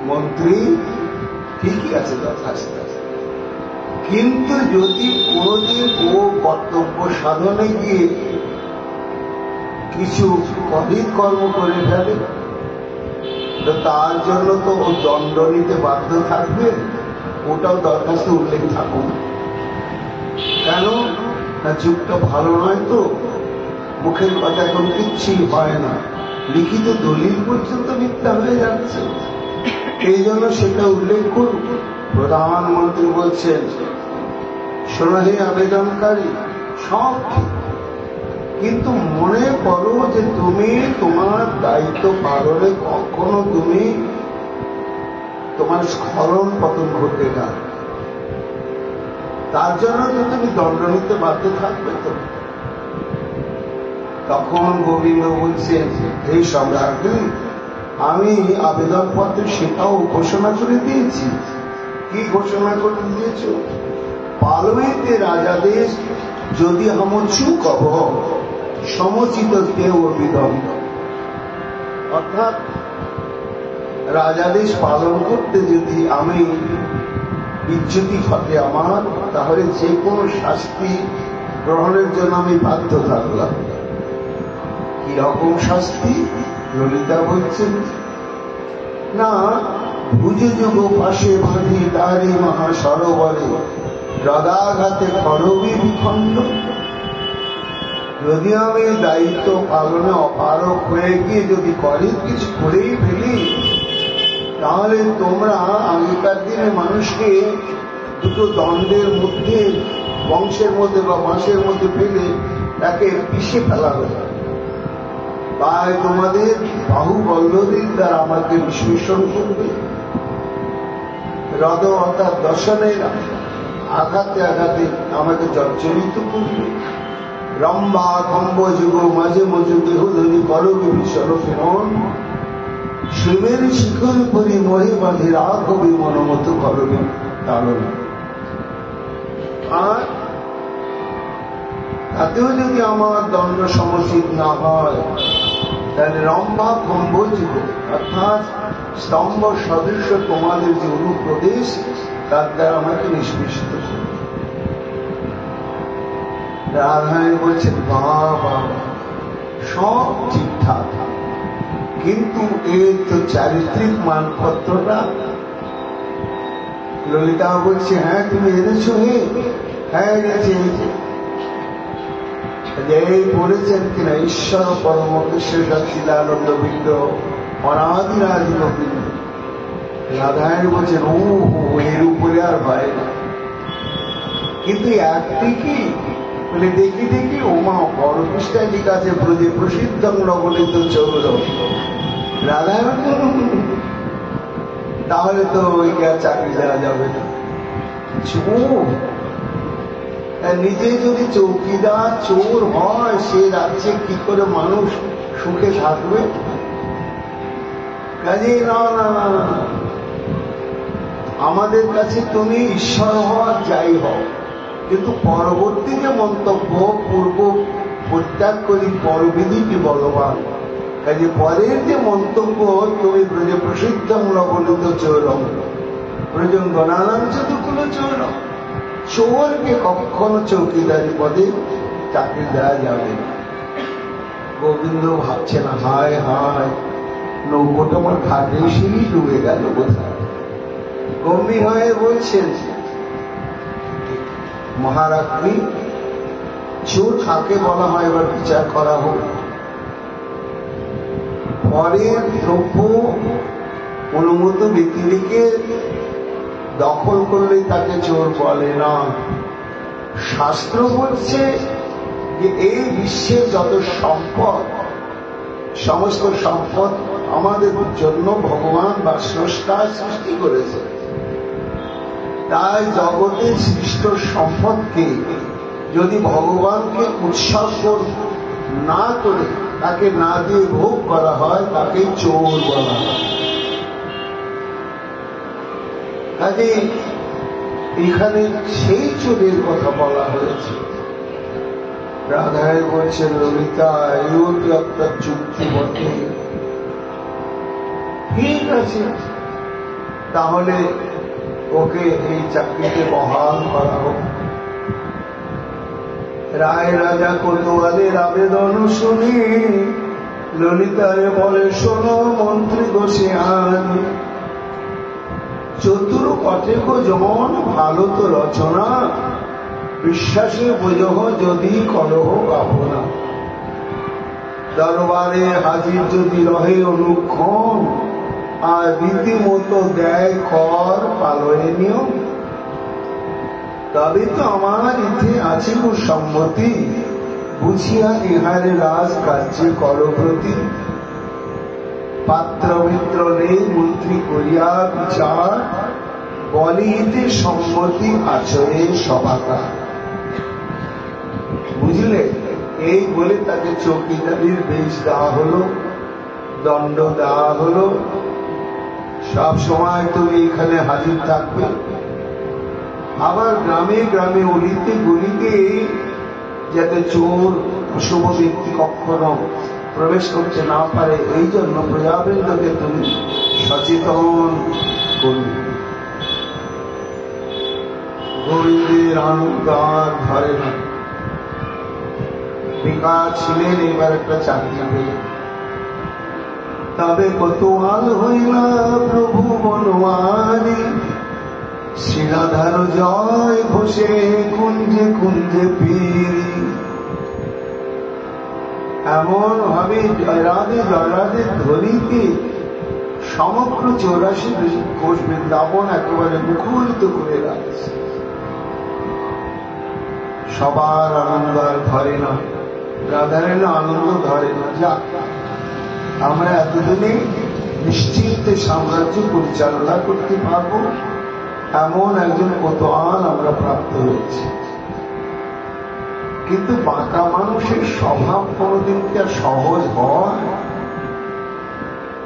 মন্ত্রী ঠিকই আছে যথার্থ, কিন্তু যদি কোনদিন ও কর্তব্য সাধনে গিয়ে কিছু অধিক কর্ম করে ফেলে তো তার জন্য তো ও দণ্ড নিতে বাধ্য থাকবে। ওটাও দরখাস্ত উল্লেখ থাকুক। কেন না যুগটা ভালো নয় তো, মুখের কথা এখন কিচ্ছুই হয় না, লিখিত দলিল পর্যন্ত মিথ্যা হয়ে যাচ্ছে। এই জন্য সেটা উল্লেখ করুক। প্রধানমন্ত্রী বলছেন, শোনো হে আবেদনকারী, সব ঠিক, কিন্তু মনে করো যে তুমি তোমার দায়িত্ব পালনে কখনো তুমি তোমার স্খলন পতন ঘটে না, তার জন্য তো তুমি দণ্ড নিতে বাধ্য থাকবে তো। তখন গোবিন্দ বলছেন, এই সম্রাজ্ঞী আমি আবেদনপত্রে সেটাও ঘোষণা করে দিয়েছি। কি ঘোষণা করে দিয়েছ? পালবেতে রাজাদেশ যদি হাম চুক হব সমচিত কেউ অভিদম, অর্থাৎ রাজাদেশ পালন করতে যদি আমি বিচ্যুতি ঘটে আমার, তাহলে যে কোনো শাস্তি গ্রহণের জন্য আমি বাধ্য থাকলাম। কি রকম শাস্তি? ললিতা বলছেন, না ভুজ যুগ পাশে ভাঙি তারে মহা সরোবরে হৃদাঘাতে করবি বিখণ্ড। যদি আমি দায়িত্ব পালনে অপারক হয়ে গিয়ে যদি করে কিছু করেই ফেলি, তাহলে তোমরা আগেকার দিনে মানুষকে দুটো দণ্ডের মধ্যে, বংশের মধ্যে বা বাঁশের মধ্যে ফেলে তাকে পিষে ফেলা হতো। তাই তোমাদের বাহুবল্লদের দ্বারা আমাকে বিশ্লেষণ করবে, হৃদ অর্থাৎ দর্শনের আঘাতে আঘাতে আমাকে জর্জরিত করবে। রম্বা কম্ব যুগ মাঝে মাঝে দেহধরি করবি বিশর ফেরন, শিবের শিখর পরি মহে বাঁধে রাখবি মনোমত করবি তাড়ন। আর তাতেও যদি আমার দণ্ড সমচিত না হয়, তাহলে রম্ভা কম্ব যুগ অর্থাৎ স্তম্ভ সদৃশ তোমাদের যে অনুপ্রদেশ তার দ্বারা আমাকে নিষ্পেষিত করবে। রাধারানী বলছেন, বাবা সব ঠিকঠাক, কিন্তু এর তো চারিত্রিক মানপত্রটা। ললিতা বলছে, হ্যাঁ তুমি এনেছো? হ্যাঁ এনেছি। এই বলেছেন কিনা ঈশ্বর পরমেশ্বর সচ্চিদানন্দ বিগ্রহ অনাদিরাদিব বিন্দু। রাধারানী বলছেন, ও এর উপরে আর হয় না। কিন্তু একটি কি বলে দেখি দেখি ওমা বড় পৃষ্ঠায় লিখা আছে ব্রজে প্রসিদ্ধ নবনীত চৌর রাধারানী। তাহলে তো ওই চাকরি দেওয়া যাবে না। নিজে যদি চৌকিদার চোর হয়, সে রাজ্যে কি করে মানুষ সুখে থাকবে? কাজে না না না, আমাদের কাছে তুমি ঈশ্বর হওয়া যাই হও, কিন্তু পরবর্তী যে মন্তব্য পূর্ব পরিত্যাগ করি পরবিধিটি বলবান, কাজে পরের যে মন্তব্য, তুমি ব্রজে প্রসিদ্ধম লবণিত চোরম ব্রজং গণানাম চতুকুল চোরম, চোরকে কখনো চৌকিদারি পদে চাকরি দেওয়া যাবে না। গোবিন্দ ভাবছে না, হায় হায় নৌকোটা আমার ঘাটে এসেই ডুবে গেল বোধহয়। গম্ভীর হয়ে বলছেন, মহারাজ্ঞী, চোর কাকে বলা হয় এবার বিচার করা হোক। পরের দ্রব্য অনুমত ব্যক্তিকে দখল করলে তাকে চোর বলে না। শাস্ত্র বলছে যে এই বিশ্বের যত সম্পদ, সমস্ত সম্পদ আমাদের জন্য ভগবান বা স্রষ্টা সৃষ্টি করেছে। তাই জগতের সৃষ্ট সম্পদকে যদি ভগবানকে উৎসর্গ না করে, তাকে না দিয়ে ভোগ করা হয়, তাকে চোর বলা হয়। কাজে এখানে সেই চোরের কথা বলা হয়েছে। রাধায় বলছেন, ললিতা এও তো একটা চুক্তি বটে, ঠিক আছে, তাহলে ওকে এই চাকরিতে বহাল করা হোক। রায় রাজা কোতোয়ালের আবেদন শুনি ললিতারে বলে, শোনো মন্ত্রী বসে আন, চতুর কটেক যেমন ভালো তো রচনা, বিশ্বাসে বোঝহ যদি করহ কামনা, দরবারে হাজির যদি রহে অনুক্ষণ, আর রীতিমতো দেয় কর পালনে নিয়ম, তবে তো আমার ইথে আছে সম্মতি, বুঝিয়া ইহারে রাজ কার্যে করব্রতি, পাত্র মিত্র নেই মন্ত্রী করিয়া বিচার, বলি ইতে সম্মতি আচরে সভাকা। বুঝলে, এই বলে তাকে চৌকিদারির বেশ দেওয়া হলো, দণ্ড দেওয়া হলো, সব সময় তুমি এখানে হাজির থাকবে। আবার গ্রামে গ্রামে অলিতে গলিতে যাতে চোর অশুভ ব্যক্তি কখনো প্রবেশ করতে না পারে, এই জন্য প্রজাবৃন্দকে তুমি সচেতন করবে। গোবিন্দের আনন্দ আর ধরে না। বিকার ছিলেন, এবার একটা চাকরি পেলেন। তবে কোতোয়াল হইলা প্রভু বনমালী, শ্রীরাধার জয় ঘোষে কুঞ্জে কুঞ্জে পীরি। এমন ভাবে জয়রাধে জয়রাধে ধ্বনিতে সমগ্র 84 কোষ বৃন্দাবন একেবারে মুখরিত করে রাখছে। সবার আনন্দ আর ধরে না, রাধারের আনন্দ ধরে না। যাক, আমরা এতদিনে নিশ্চিন্তে সাম্রাজ্য পরিচালনা করতে পারবো, এমন একজন কোতোয়াল আমরা প্রাপ্ত হয়েছি। কিন্তু বাঁকা মানুষের স্বভাব কোনদিন কি আর সহজ হয়?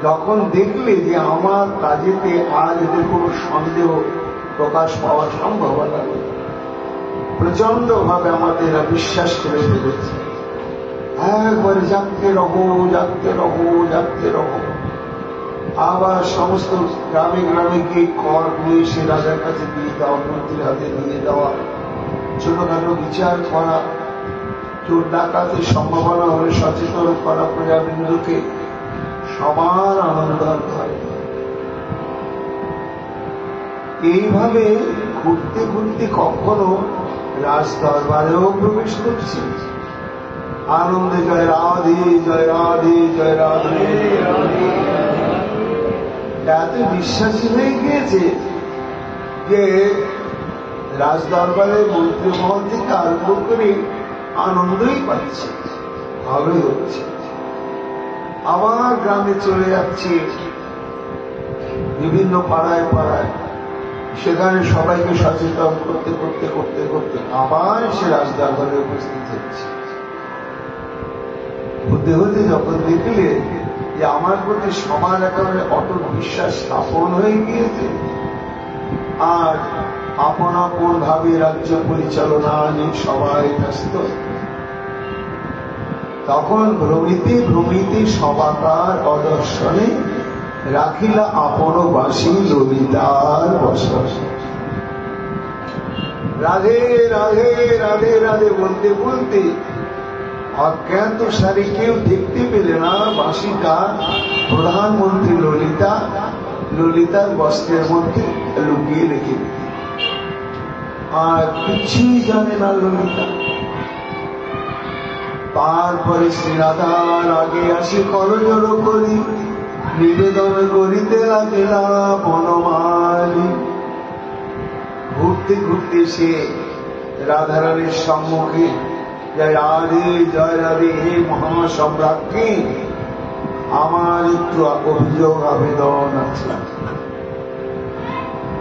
যখন দেখলে যে আমার কাজেতে আজ এদের কোন সন্দেহ প্রকাশ পাওয়া সম্ভাবনা নেই, প্রচন্ড ভাবে আমাদের বিশ্বাস করে ফেলেছে, একবারে জাগতে রহো জাগতে রহো জাগতে রহো। আবার সমস্ত গ্রামে গ্রামে গিয়ে কর নিয়ে সে রাজার কাছে দিয়ে দেওয়া, মন্ত্রীর হাতে দিয়ে দেওয়া, ছোটখাটো বিচার করা, চোর ডাকাতের সম্ভাবনা হলে সচেতন করা প্রজাবৃন্দকে, সবার আনন্দ হয়। এইভাবে ঘুরতে ঘুরতে কখনো রাজ দরবারেও প্রবেশ করছে। আনন্দে জয় রাধে জয় রাধে জয় রাধে। এত বিশ্বাসী হয়ে গিয়েছে যে রাজ দরবারের মন্ত্রী মহল থেকে আরম্ভ করে আনন্দই পাচ্ছে, ভালোই হচ্ছে। আবার গ্রামে চলে যাচ্ছে, বিভিন্ন পাড়ায় পাড়ায়, সেখানে সবাইকে সচেতন করতে করতে করতে করতে আবার সে রাজ দরবারে উপস্থিত হচ্ছে। হতে হতে যখন দেখলে যে আমার প্রতি সবার একেবারে অটুট বিশ্বাস স্থাপন হয়ে গিয়েছে, আর আপন আপন ভাবে রাজ্য পরিচালনা নিয়ে সবাই ব্যস্ত, তখন ভ্রমিতে ভ্রমিতে সবাকার অদর্শনে রাখিলা আপন বাসী ললিতার বসবাস। রাধে রাধে রাধে রাধে বলতে বলতে অজ্ঞাত সারি কেউ দেখতে পেলে না বাসিকা প্রধানমন্ত্রী ললিতা ললিতার বস্ত্রের মধ্যে লুকিয়ে রেখে, আর কিছুই জানে না ললিতা। তারপরে শ্রীরাধার আগে আসি করজোড় করি নিবেদন করিতে লাগিলা বনমালী। ঘুরতে ঘুরতে সে রাধারানীর সম্মুখে জয় রাধে জয় রাধে, হে মহাসম্রাজ্ঞী, আমার একটু অভিযোগ আবেদন আছে।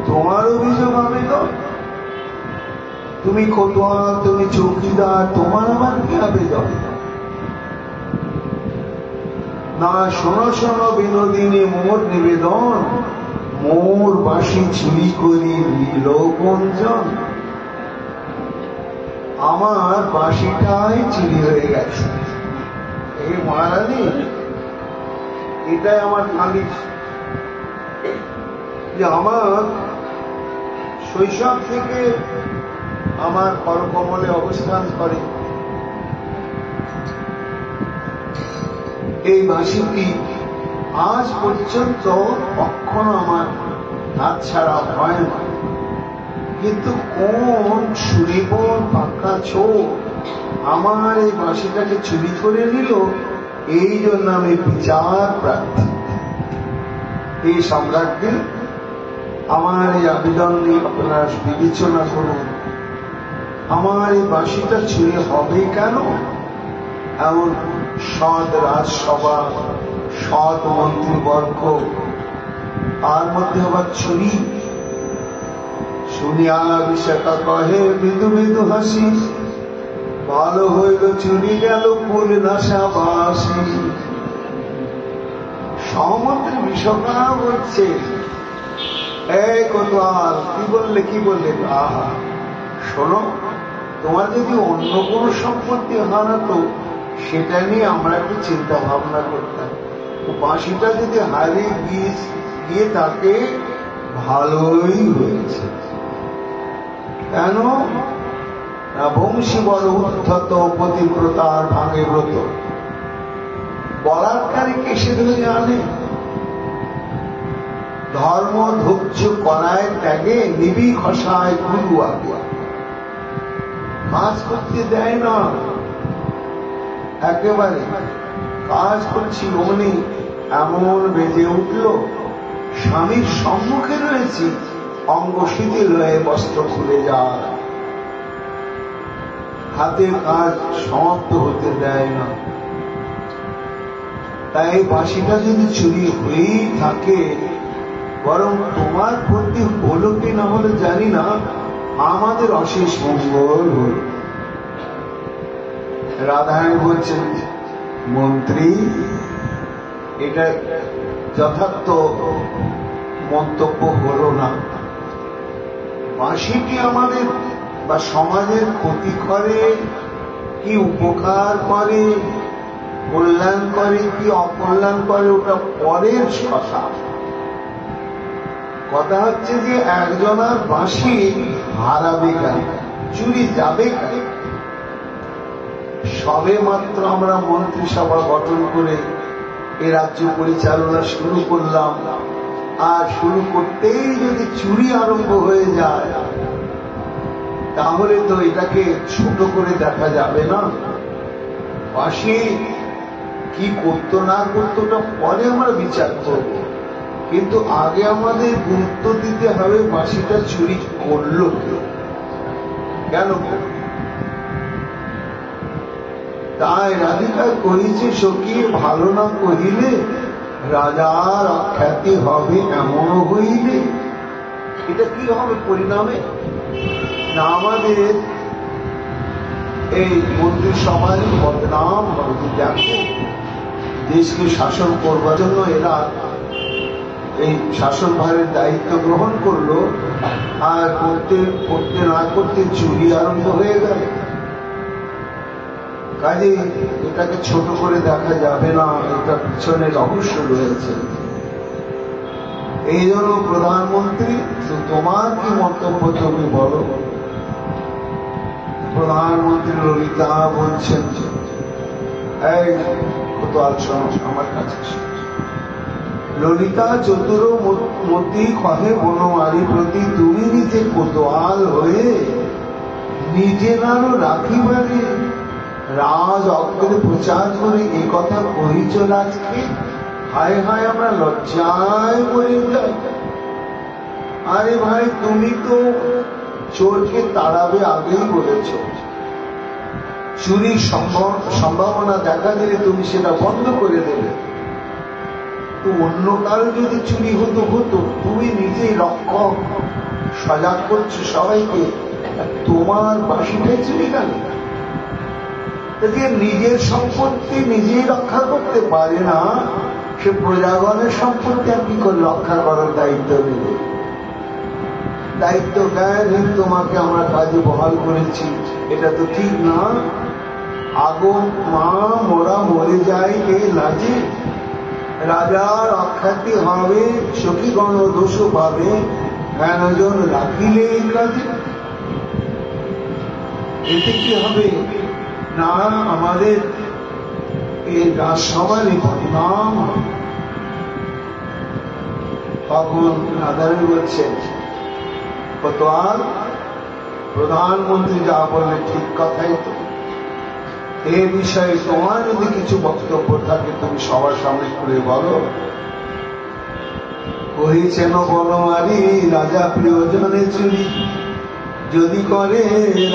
তোমার অভিযোগ আবেদন? তুমি কোতোয়াল, তুমি চৌকিদার, তোমার আমার কি আবেদন? না, শোনো শোনো বিনোদিনী মোর নিবেদন, মোর বাসি চুরি করি নিল কোনজন? আমার বাসিটাই চুরি হয়ে গেছে। এই মহারানী, এটাই আমার নালিশ যে আমার শৈশব থেকে আমার করকমলে অবস্থান করে এই বাঁশিটি আজ পর্যন্ত কখনো আমার হাত ছাড়া হয় না। কিন্তু কোন সুরিবন পাক্কা চোর আমার এই বাঁশিটাকে চুরি করে নিল, এই জন্য আমি বিচার প্রার্থী। এই সম্রাজ্ঞী, আমার এই আবেদন নিয়ে আপনারা বিবেচনা করুন। আমার এই বাঁশিটা চুরি হবে কেন? এমন সৎ রাজসভা, সৎ মন্ত্রীবর্গ, তার মধ্যে আবার চুরি। শুনিয়া বিশাখা কহে মৃদু মৃদু হাসি, ভালো হইল চুরি গেল ফুল নাশাবাসী। সমন্ত্রী বিশাখা বলছে, এই কোতোয়াল, কি বললে কি বললে? আহা, শোনো, তোমার যদি অন্য কোন সম্পত্তি হারাতো সেটা নিয়ে আমরা একটু চিন্তা ভাবনা করতাম। বাঁশিটা যদি হারিয়ে গিয়ে তাকে ভালোই হয়েছে। কেন? বংশী বড় উদ্ধত, পতিব্রতার ভাঙে ব্রত, বলাৎকারীকে সে ধরে আনে। ধর্ম ধৈর্য করায় ত্যাগে নিবি খসায় গুরু আগুয়া, কাজ করতে দেয় না। একেবারে কাজ করছি অমনি এমন বেজে উঠল, স্বামীর সম্মুখে রয়েছি, অঙ্গ শিথিল হয়ে বস্ত্র খুলে যায়, হাতের কাজ সমাপ্ত হতে দেয় না। তাই বাঁশিটা যদি চুরি হয়েই থাকে, বরং তোমার ক্ষতি হলো কি না হলো জানি না, আমাদের অশেষ মঙ্গল হল। রাধারানী বলছেন, মন্ত্রী, এটা যথার্থ মন্তব্য হলো না। বাঁশিটি আমাদের বা সমাজের ক্ষতি করে কি উপকার করে, কল্যাণ করে কি অকল্যাণ করে, ওটা পরের কথা। কথা হচ্ছে যে একজনের বাঁশি হারাবে কেন, চুরি যাবে কেন? সবে মাত্র আমরা মন্ত্রিসভা গঠন করে এ রাজ্য পরিচালনা শুরু করলাম, আর শুরু করতেই যদি চুরি আরম্ভ হয়ে যায়, তাহলে তো এটাকে ছোট করে দেখা যাবে না। বাঁশি কি করতো না করতো ওটা পরে আমরা বিচার করব, কিন্তু আগে আমাদের গুরুত্ব দিতে হবে বাঁশিটা চুরি করলো কেন। তাই রাধিকা কহিছে, সখী ভালো না কহিলে রাজার অখ্যাতি হবে এমন হইলে। এটা কি হবে পরিণামে? না আমাদের এই মন্ত্রিসভার বদনাম হবে। দেখো, দেশকে শাসন করবার জন্য এরা এই শাসনভারের দায়িত্ব গ্রহণ করলো, আর করতে করতে না করতে চুরি আরম্ভ হয়ে গেল। কাজে এটাকে ছোট করে দেখা যাবে না, এটা পিছনে রহস্য রয়েছে। এই জন্য প্রধানমন্ত্রী, তোমার কি মন্তব্য তুমি বলো। প্রধানমন্ত্রী ললিতা বলছেন, এই কোতোয়াল শোনো আমার কাছে। ললিতা চতুরমতি কহে বনমালী প্রতি, তুমি নিজে কোতোয়াল হয়ে নিজে নারো রাখিবারে রাজ অগ্রে প্রচার করে এ কথা কহিছ রাজকে। হায় হায় আমরা লজ্জায় মরে যাই। আরে ভাই, তুমি তো চোরকে তাড়াবে আগেই বলেছ। চুরির সম্ভাবনা দেখা দিলে তুমি সেটা বন্ধ করে দেবে। তো অন্য কারো যদি চুরি হতো, তুমি নিজেই রক্ষক, সজাগ করছো সবাইকে, তোমার বাসিটাই চুরি কেন? যে নিজের সম্পত্তি নিজেই রক্ষা করতে পারে না, সে প্রজাগণের সম্পত্তি আর কি করে রক্ষা করার দায়িত্ব নেবে? দায়িত্ব জ্ঞান তোমাকে আমরা কাজে বহাল করেছি, এটা তো ঠিক না। আগো মা মোরা মরে যাই এ লাজে, রাজার অখ্যাতি হবে, সখীগণ দোষ পাবে, জ্ঞানজন রাখিলে এই কাজে। এতে কি হবে না আমাদের এই রাজসভারই বদনাম। তখন রাধারানী বলছেন, কোতোয়াল, প্রধানমন্ত্রী যা বললে ঠিক কথাই তো। এ বিষয়ে তোমার যদি কিছু বক্তব্য থাকে তুমি সবার সামনে খুলে বলো। কহিছেন বনমালী, রাজা প্রিয়জনে চুরি যদি করে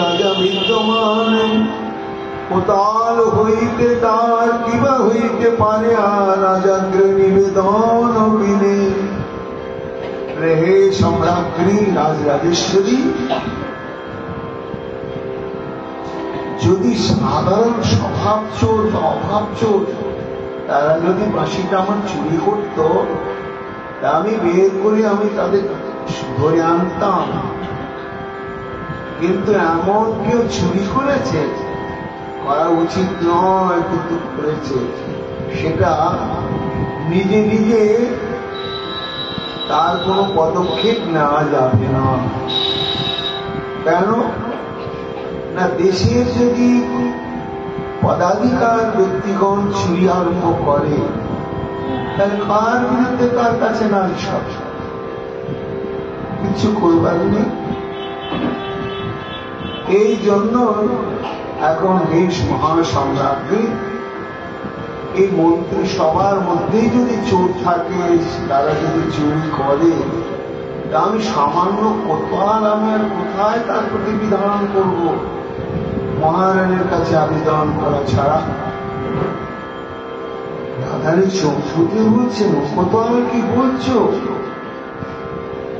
রাজা বিদ্যমান, কোতোয়াল হইতে তার কিবা হইতে পারে, আর রাজাগ্রে নিবেদন বিনে। হে সম্রাজ্ঞী রাজরাজেশ্বরী, যদি সাধারণ স্বভাব চোর বা অভাব চোর তারা যদি বাঁশিটা আমার চুরি করত, আমি বের করে আমি তাদের ধরে আনতাম। কিন্তু এমন কেউ চুরি করেছে, করা উচিত নয় কিন্তু করেছে, সেটা নিজে নিজে তার কোনো পদক্ষেপ নেওয়া যাবে না। কেন না, দেশের যদি পদাধিকার ব্যক্তিগণ চুরি আরম্ভ করে, তাহলে কার বিরুদ্ধে তার কাছে না সব কিছু করবার নেই। এই জন্য এখন এই মহাসম্রাজ্ঞী, এই মন্ত্রী সবার মধ্যেই যদি চোর থাকে, তারা যদি চুরি করে, আমি সামান্য কোতোয়াল আমি আর কোথায় তার প্রতি বিধান করব? মহারানীর কাছে আবেদন করা ছাড়া। রাধারানী চোখ ফুটে বলছেন, কোতোয়াল কি বলছো?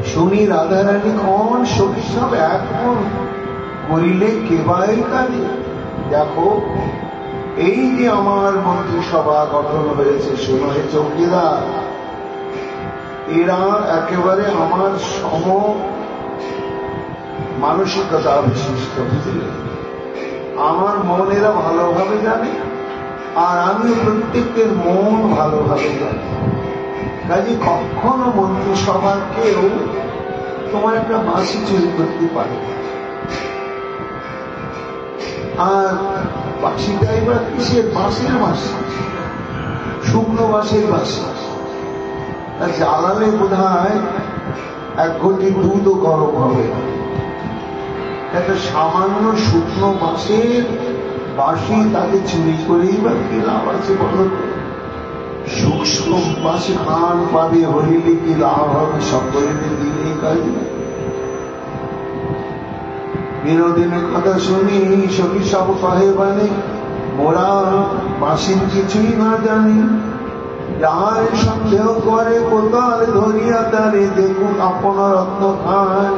শুনি রাধারানী কন সখী সব এখন করিলে কেবাই কাজে। দেখো, এই যে আমার মন্ত্রিসভা গঠন হয়েছে, শোনো হে চৌকিদার, এরা একেবারে আমার সম মানসিকতা বিশিষ্ট, বুঝলে? আমার মন এরা ভালোভাবে জানে, আর আমি প্রত্যেকের মন ভালোভাবে জানি। কাজে কখনো মন্ত্রিসভার কেউ তোমার একটা বাঁশি চুরি করতে পারে। আর বাঁশিটাই বা কিসের? বাঁশের বাঁশি, শুকনো বাঁশের বাঁশি। জ্বালালে বোধ হয় 1 ঘটি দুধও গরম হবে। একটা সামান্য শুকনো বাঁশের বাঁশি তাকে চুরি করেই বা কি লাভ আছে বলো? সূক্ষ্ম বাঁশি খান পাবে হইলে কি লাভ হবে? সকলে দিলে কাজ। বিনোদিনের কথা শুনি সখী সব কহে বানে, মোরা বাঁশির কিছুই না জানি। যাহার সন্দেহ করে কোতোয়াল ধরিয়া তারে দেখুক আপন রত্ন খান।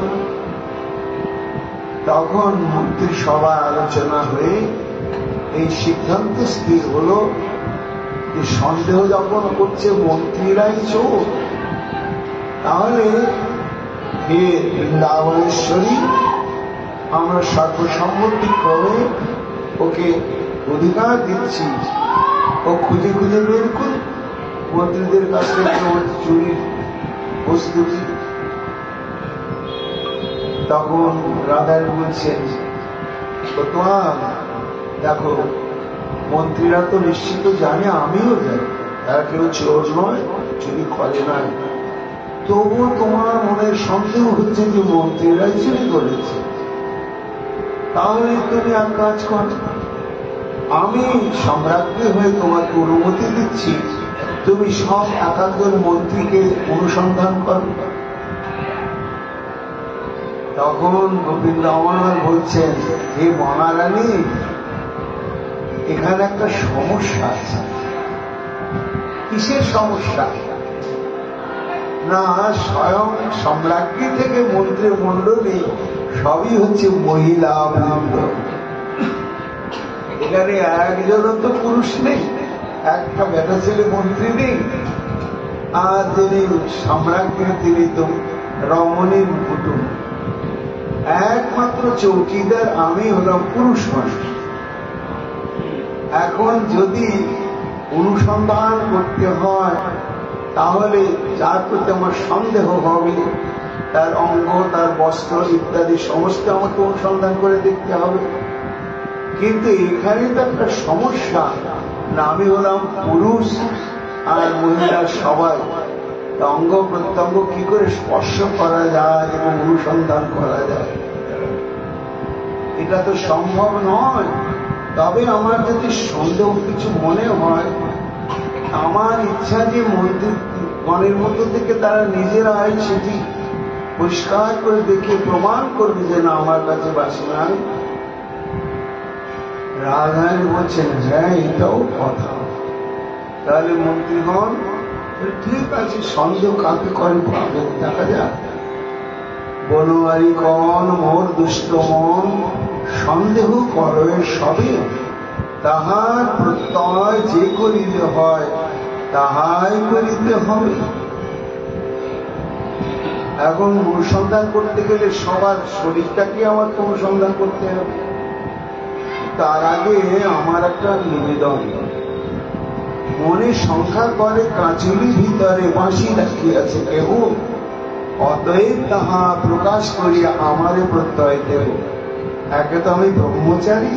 তখন মন্ত্রিসভায় আলোচনা হয়ে এই সিদ্ধান্ত স্থির হলো যে সন্দেহ যখন করছে মন্ত্রীরাই চোর, তাহলে হে বৃন্দাবনেশ্বরী, আমরা সর্বসম্মতিক্রমে ওকে অধিকার দিচ্ছি, ও খুঁজে খুঁজে বের করুন মন্ত্রীদের কাছ থেকে ওর চুরির প্রস্তুতি। তখন রাধারানী বলছেন, তোমার দেখো মন্ত্রীরা তো নিশ্চিত জানে, আমিও জানি তারা কেউ চোর নয়, চুরি করে নাই, তবুও তোমার মনে সন্দেহ হচ্ছে যে মন্ত্রীরাই চুরি করেছে। তাহলে তুমি এক কাজ করো, আমি সম্রাজ্ঞী হয়ে তোমাকে অনুমতি দিচ্ছি, তুমি সব একাধিক মন্ত্রীকে অনুসন্ধান করো। তখন গোবিন্দ আমার বলছেন, হে মহারানী, এখানে একটা সমস্যা আছে। কিসের সমস্যা? না, স্বয়ং সম্রাজ্ঞী থেকে মন্ত্রী মন্ডলী সবই হচ্ছে মহিলা বৃন্দ। এখানে একজনও তো পুরুষ নেই, একটা বেটা ছেলে মন্ত্রী নেই, আর তিনি সম্রাজ্ঞী, তিনি তো রমণীর কুটুম। একমাত্র চৌকিদার আমি হলাম পুরুষ মানুষ। এখন যদি অনুসন্ধান করতে হয় তাহলে যার প্রতি আমার সন্দেহ হবে, তার অঙ্গ, তার বস্ত্র ইত্যাদি সমস্ত আমাকে অনুসন্ধান করে দেখতে হবে। কিন্তু এখানে তো একটা সমস্যা, না আমি হলাম পুরুষ আর মহিলা সবাই, অঙ্গ প্রত্যঙ্গ কি করে স্পর্শ করা যায় এবং অনুসন্ধান করা যায়, এটা তো সম্ভব নয়। তবে আমার যদি সন্দেহ কিছু মনে হয়, আমার ইচ্ছা যে মন্ত্রীগণের মধ্য থেকে তারা নিজেরাই সেটি পরিষ্কার করে দেখে প্রমাণ করবে যে না আমার কাছে বাসি নাই। রাধারানী বলছেন, হ্যাঁ এটাও কথা। তাহলে মন্ত্রীগণ ঠিক আছে, সন্দেহ কাকে করে পাবেন দেখা যাক। বনমালী কন মোর দুষ্ট মন, সন্দেহ করে সবে, তাহার প্রত্যয় যে করিতে হয় তাহাই করিতে হবে। এখন অনুসন্ধান করতে গেলে সবার শরীরটাকে আমাকে অনুসন্ধান করতে হবে। তার আগে আমার একটা নিবেদন, মনে সংখ্যা করে কাঁচুলি ভিতরে বাঁশি রাখিয়াছে কেহ, অতএব তাহা প্রকাশ করিয়া আমারে প্রত্যয় দেব। একে তো আমি ব্রহ্মচারী,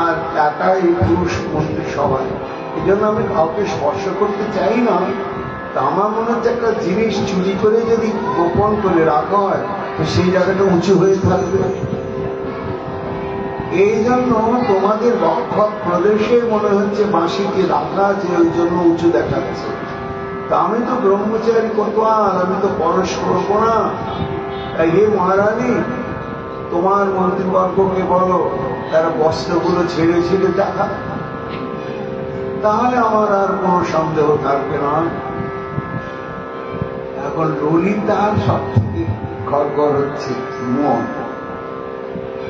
আর একাই পুরুষ মন্ত্রী সবাই, এই জন্য আমি কাউকে স্পর্শ করতে চাই না। তা আমার মনে হচ্ছে একটা জিনিস চুরি করে যদি গোপন করে রাখা হয় তো সেই জায়গাটা উঁচু হয়ে থাকবে। এই জন্য তোমাদের রক্ষক প্রদেশে মনে হচ্ছে বাঁশিটি রাখা আছে, ওই জন্য উঁচু দেখাচ্ছে। তা আমি তো ব্রহ্মচারী কোতোয়াল, আমি তো পরশ করবো না। হে মহারানী, তোমার মন্ত্রীবর্গকে বলো তারা বস্ত্রগুলো ছেড়ে ছেড়ে দেখা, তাহলে আমার আর কোন সন্দেহ থাকবে না। এখন ললিতার সব থেকে গড়গড় হচ্ছে মন,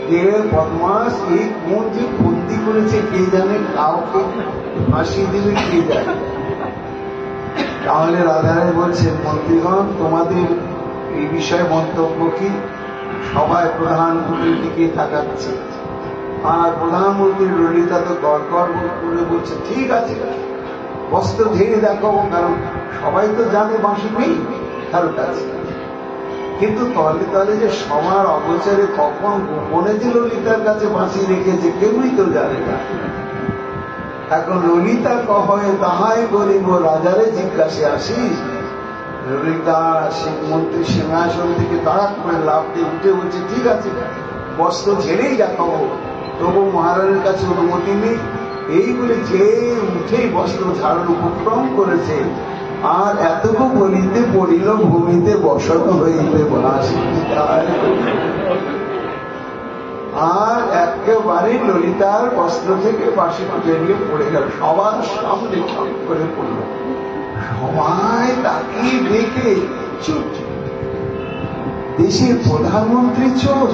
যে বদমাস এই মন যে বন্দি করেছে কে জানে, কাউকে ফাঁসি দেবে কে জানে। তাহলে রাধারানী বলছেন, মন্ত্রীগণ তোমাদের এই বিষয়ে মন্তব্য কি? সবাই প্রধানমন্ত্রীর দিকে তাকাচ্ছে, আর প্রধানমন্ত্রী ললিতা তো গড়গড় করে বলছে, ঠিক আছে বস্ত্র ঝেড়ে দেখাবো, কারণ সবাই তো জানে বাঁশি নেই কারো কাছে। কিন্তু তলে তলে যে সবার অগোচরে কখন গোপনে যে ললিতার কাছে বাঁশি রেখেছে কেউই তো জানে না। এখন ললিতা কহে তাহাই করিব, রাজারে জিজ্ঞাসে আসিস। ললিতা মন্ত্রী সিংহাসন থেকে তাড়াক করে লাভ দিয়ে উঠে বলছে, ঠিক আছে বস্ত্র ঝেড়েই দেখাবো, তবু মহারানীর কাছে অনুমতি নেই। এই বলে যে উঠেই বস্ত্র ঝাড়ার উপক্রম করেছে, আর এতটুকু বলিতে পড়িল ভূমিতে বসত হইতে বাঁশি। আর একেবারে ললিতার বস্ত্র থেকে বাঁশিটা বেরিয়ে পড়ে গেল, সবার সামনে ঠক করে পড়ল। সবাই তাকে দেখে চুপ, দেশের প্রধানমন্ত্রী চোর,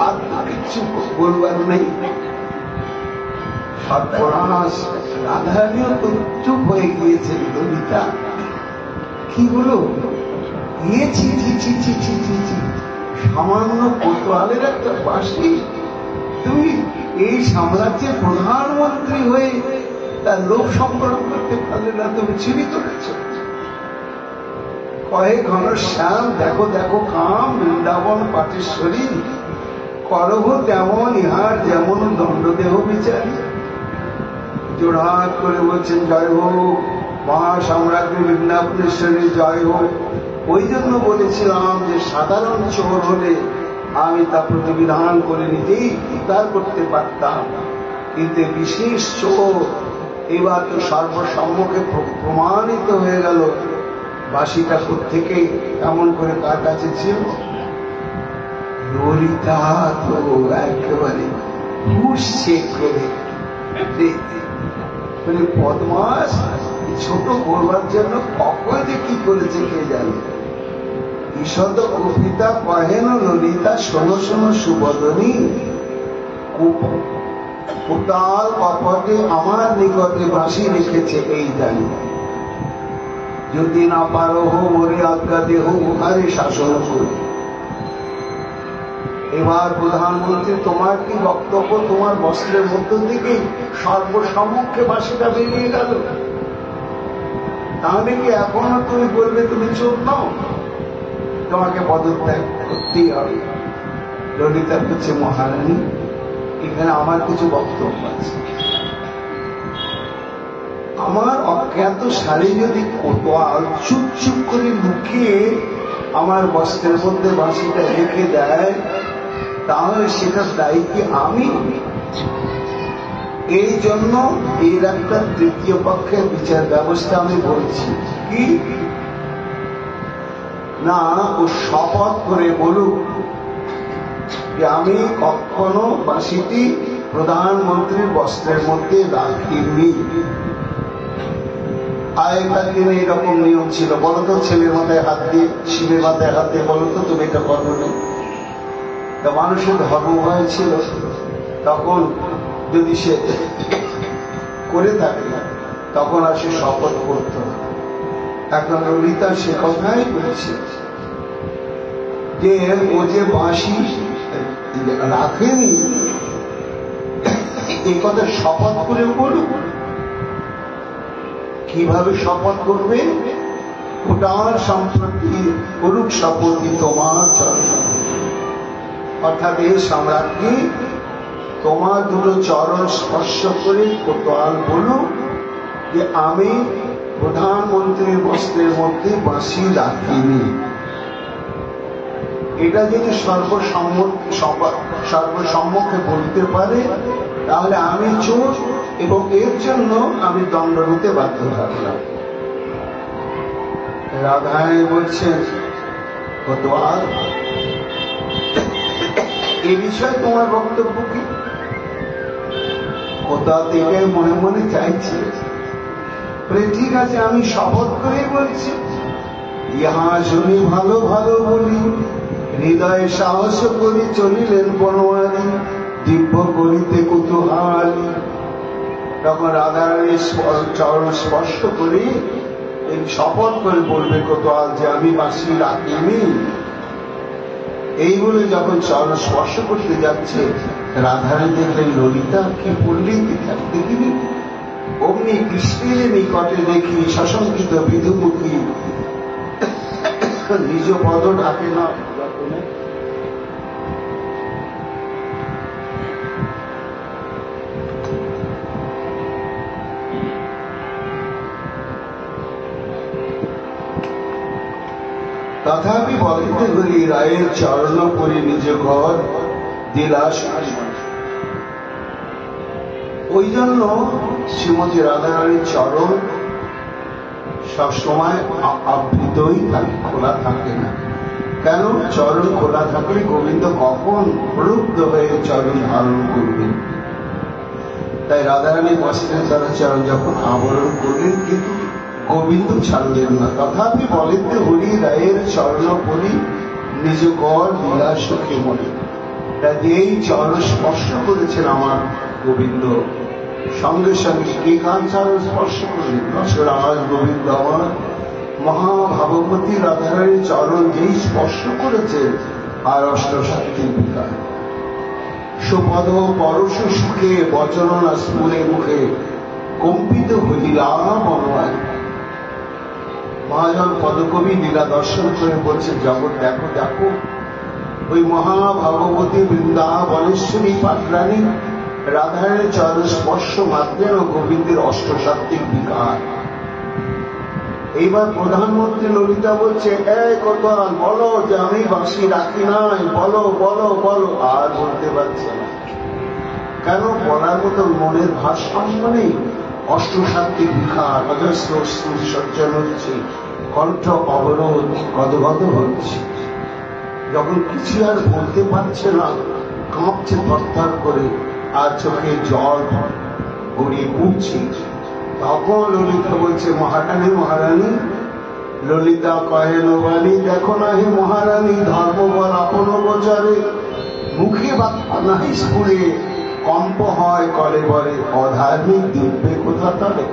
আর তাকে চুপ বলবার নেই। সর্বনাশ, রাধারানীও তো চুপ হয়ে গিয়েছে। ললিতা কি হলো? গিয়েছি সামান্য কোতোয়ালের একটা বাঁশি তুমি এই সাম্রাজ্যের প্রধানমন্ত্রী হয়ে তার লোক সম্পর্ক করতে পারলে না, তুমি চুরি করেছ। কয়ে ঘনশ্যাম দেখো দেখো কাম বৃন্দাবন পাটেশ্বরী করহ তেমন ইহার যেমন দণ্ডদেহ বিচারী। জোড়হাত করে বলছেন জয় হোক মহাসাম্রাজ্ঞী বৃন্দাবনেশ্বরী জয় হোক। ওই জন্য বলেছিলাম যে সাধারণ চোর হলে আমি তা প্রতিবিধান করে নিজেই উদ্ধার করতে পারতাম, কিন্তু বিশেষ চোর এবার তো সর্বসম্মুখে প্রমাণিত হয়ে গেল। বাসিটা থেকে এমন করে কার কাছে ছিল? ললিতা তো একেবারে ঘুষছে করে পদ্মাস ছোট করবার জন্য কখন যে কি করেছে কে জানে। ঈষদ কবিতা কহেন ললিতা শোনো শোনো সুবদনী, কোটাল কপটে আমার নিকটে বাসি রেখেছে এই জানি। যদি না পারো হো মরে আজ্ঞা দেহ উহারে শাসন করে। এবার প্রধানমন্ত্রী তোমার কি বক্তব্য? তোমার বস্ত্রের মধ্য থেকে সর্বসম্মুখে বাসিটা বেরিয়ে গেল, তাহলে কি এখনো তুমি বলবে তুমি চোর নাও? তোমাকে পদত্যাগ করতেই হবে। ললিতা হচ্ছে মহারানী, এখানে আমার কিছু বক্তব্য আছে। আমার অজ্ঞাত শাড়ি যদি কোতোয়াল চুপ চুপ করে লুকিয়ে আমার বস্ত্রের মধ্যে বাঁশিটা রেখে দেয়, তাহলে সেটার দায়ী কি আমি? এই জন্য এর একটা তৃতীয় পক্ষের বিচার ব্যবস্থা আমি বলছি কি না, ও শপথ করে বলুক যে আমি কখনো বাঁশিটি প্রধানমন্ত্রীর বস্ত্রের মধ্যে রাখিনি। আগেকার দিনে এরকম নিয়ম ছিল। বলতো ছেলের মাথায় হাত দিয়ে, শিবের মাথায় হাত দিয়ে বলতো তুমি এটা করো না। তা মানুষের ধর্ম ভয় ছিল, তখন যদি সে করে থাকে তখন আর সে শপথ করত। এখন ললিতা সে কথাই বলছে যে ও যে বাঁশি রাখেনি এই কথা শপথ করে বলুক। কিভাবে শপথ করবে? ওটার সম্পত্তি করুক শপথি তোমার চরণ, অর্থাৎ এই সম্রাজ্ঞী তোমার দুটো চরণ স্পর্শ করে কোতোয়াল বলুক যে আমি প্রধানমন্ত্রীর বস্ত্রের মধ্যে বাঁশি রাখিনি। এটা যদি সর্বসম্মুখে বলতে পারে তাহলে আমি চোর এবং এর জন্য আমি দণ্ড নিতে বাধ্য থাকলাম। রাধারানী বলছেন কোতোয়াল এ বিষয়ে তোমার বক্তব্য কি? কোতোয়াল এটাই মনে মনে চাইছে। ঠিক আছে, আমি শপথ করেই বলছি, ইহা শুনি ভালো ভালো বলি, হৃদয়ে সাহস করি চলিলেন বনমালী, দিব্য করিতে কুতূহলী। তখন রাধারানী চরণ স্পর্শ করে এই শপথ করে বলবে কোতোয়াল যে আমি বাঁশি রাখিনি। এই বলে যখন চরণ স্পর্শ করতে যাচ্ছে, রাধারানী দেখলেন ললিতা কি পড়লি দেখিনি। অমনি কৃষ্ণের নিকটে দেখি সশঙ্কিত বিধুমুখী, নিজ পদ ডাকে না। তথাপি বলিতে করি রায়ের চরণ করি নিজ ঘর দিলাস। ওই জন্য শ্রীমতী রাধারানীর চরণ সবসময় আবৃতই থাকে, খোলা থাকে না। কেন? চরণ খোলা থাকলে গোবিন্দ কখন প্রলুব্ধ হয়ে চরণ ধারণ করবেন। তাই রাধারানী বস্ত্রের দ্বারা চরণ যখন আবরণ করলেন, কিন্তু গোবিন্দ ছাড়লেন না। তথাপি বলিতে হরি রায়ের চরণ করি নিজ গড় বিলাস সুখে মনে। এই চরণ স্পর্শ করেছেন আমার গোবিন্দ, সঙ্গে সঙ্গে একান চরণ স্পর্শ করলেন। রসরাজ গোবিন্দ আমার মহাভাগবতী রাধারানীর চরণ যেই স্পর্শ করেছে আর অষ্টশক্তির বিকার। সুপদ পরশ সুখে বচরণা স্ফুরে মুখে কম্পিত হইলা মনোয়ায়। মহাজন পদকবি লীলা দর্শন করে বলছে, জগৎ দেখো দেখো, ওই মহাভাগবতী বৃন্দাবনেশ্বরী পাটরানী রাধারানীর চরণ স্পর্শ মাত্রেও গোবিন্দের অষ্টসাত্ত্বিক বিকার। এইবার প্রধানমন্ত্রী ললিতা বলছে, এই কোতোয়াল বলো যে আমি বাঁশি রাখি নাই, বলো বলো বলো। আর বলতে পারছে না, কেন? বলার মতো মনের ভারসাম্য নেই। অষ্টসাত্ত্বিক বিকার, অজস্র সজ্জন হচ্ছে, কণ্ঠ অবরোধ, গদগদ হচ্ছে। যখন কিছু আর বলতে পারছে না, কাঁপছে থরথর করে, আর চোখে জল গড়িয়ে পড়ছে, তখন ললিতা বলছে, মহারানী মহারানী। ললিতা কহে, নবানী দেখো না হে মহারানী, ধর্ম বল আপন গোচরে, মুখে বাক্য নাহি স্ফুরে, কম্প হয় কলে বলে, অধার্মিক দিব্যে কোথা তলে।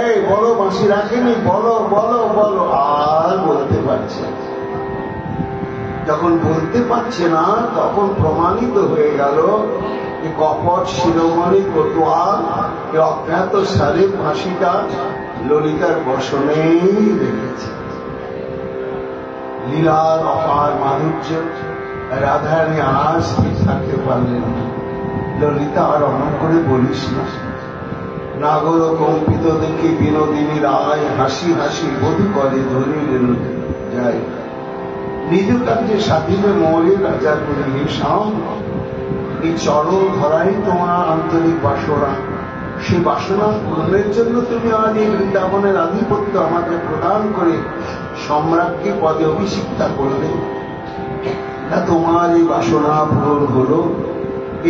এই বলো, বাঁশি রাখেনি, বলো বলো বলো। আর বলতে পারছে না। যখন বলতে পারছে না, তখন প্রমাণিত হয়ে গেল যে কপট শিরোমণি কোতোয়াল এই অজ্ঞাত সারে ফাঁসিটা ললিতার বসনেই রেখেছে। লীলার অপার মাধুর্য রাধারানী আর স্থির থাকতে পারলেন না। ললিতা, আর অমন করে বলিস না। নাগর কম্পিত দেখে বিনোদিনী রায় হাসি হাসি বধু করে ধরিলেন যায়। নিজ কার্যে স্বাধীনে মোরে রাজা করি হে শ্যাম, এই চরণ ধরাই তোমার আন্তরিক বাসনা। সেই বাসনা পূরণের জন্য তুমি আজ এই বৃন্দাবনের আধিপত্য আমাকে প্রদান করে সম্রাটকে পদে অভিষিক্তা করলে। তা তোমার এই বাসনা পূরণ হলো,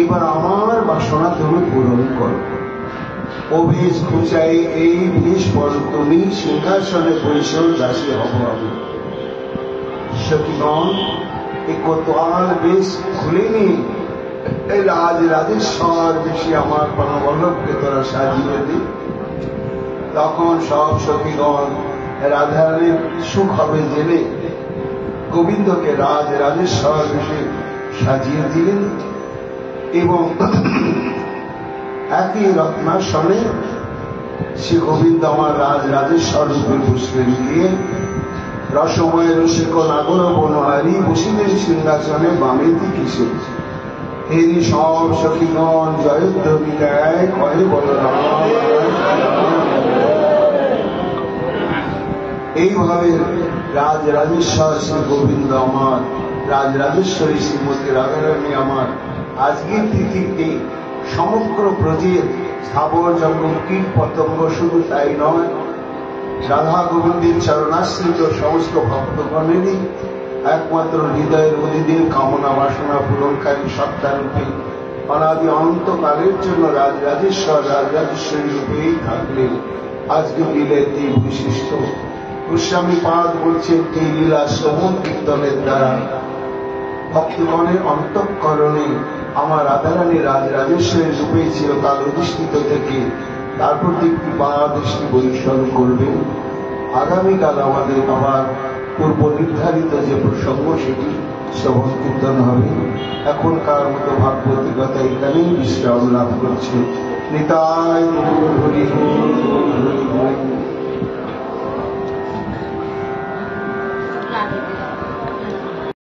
এবার আমার বাসনা তুমি পূরণ করো। ও বেশ ঘুচাই এই বেশ পর তুমি সিংহাসনে বৈষ্ণব দাসী হব আমি। সখীগণ, এই কোতোয়াল বেশ খুলেনি, এই রাজ রাজেশ্বর বেশি আমার প্রাণবল্লভকে তোরা সাজিয়ে দি। তখন সব সখীগণ রাধারানীর সুখ হবে জেনে গোবিন্দকে রাজ রাজেশ্বর বেশি সাজিয়ে দিলেন এবং একই রত্নাসনে শ্রী গোবিন্দ আমার রাজ রাজেশ্বর রূপে বসলেন। গিয়ে রসময় রসিক নাগর বনহারি বসিলেন সিংহাসনে বামেতি কিশোর। হেরি সব সখীগণ জয়ধ্বনি দেয়, কয়ে বলরাম। এইভাবে রাজ রাজেশ্বর শ্রী গোবিন্দ আমার, রাজ রাজেশ্বরী শ্রীমতী রাধারানী আমার আজকের তিথিতে সমগ্র ব্রজের স্থাবর জঙ্গল কীট পতঙ্গ শুধু তাই নয়, রাধা গোবিন্দের চরণাশ্রিত সমস্ত ভক্তগণেরই একমাত্র হৃদয়ের অধিদের কামনা বাসনা পূরণকারী সত্তারূপে অনাদি অনন্তকালের জন্য রাজ রাজেশ্বর রাজ রাজেশ্বরী রূপেই থাকলেন। আজকে লীলের এই বৈশিষ্ট্য গোস্বামী পাদ বলছেন, এই লীলা শ্রবণ কীর্তনের দ্বারা ভক্তগণের অন্তঃকরণে আমার রাধারানী রাজ রাজেশ্বরী রূপে চিরকাল অধিষ্ঠিত থেকে তার প্রতি কৃপা দৃষ্টি বৈষণ করবেন। আগামীকাল আমাদের আবার পূর্ব নির্ধারিত যে প্রসঙ্গ সেটি শ্রবণ কীর্তন হবে। এখনকার মতো ভাগবতী কথা এখানেই বিশ্রাম লাভ করছে। নিতাই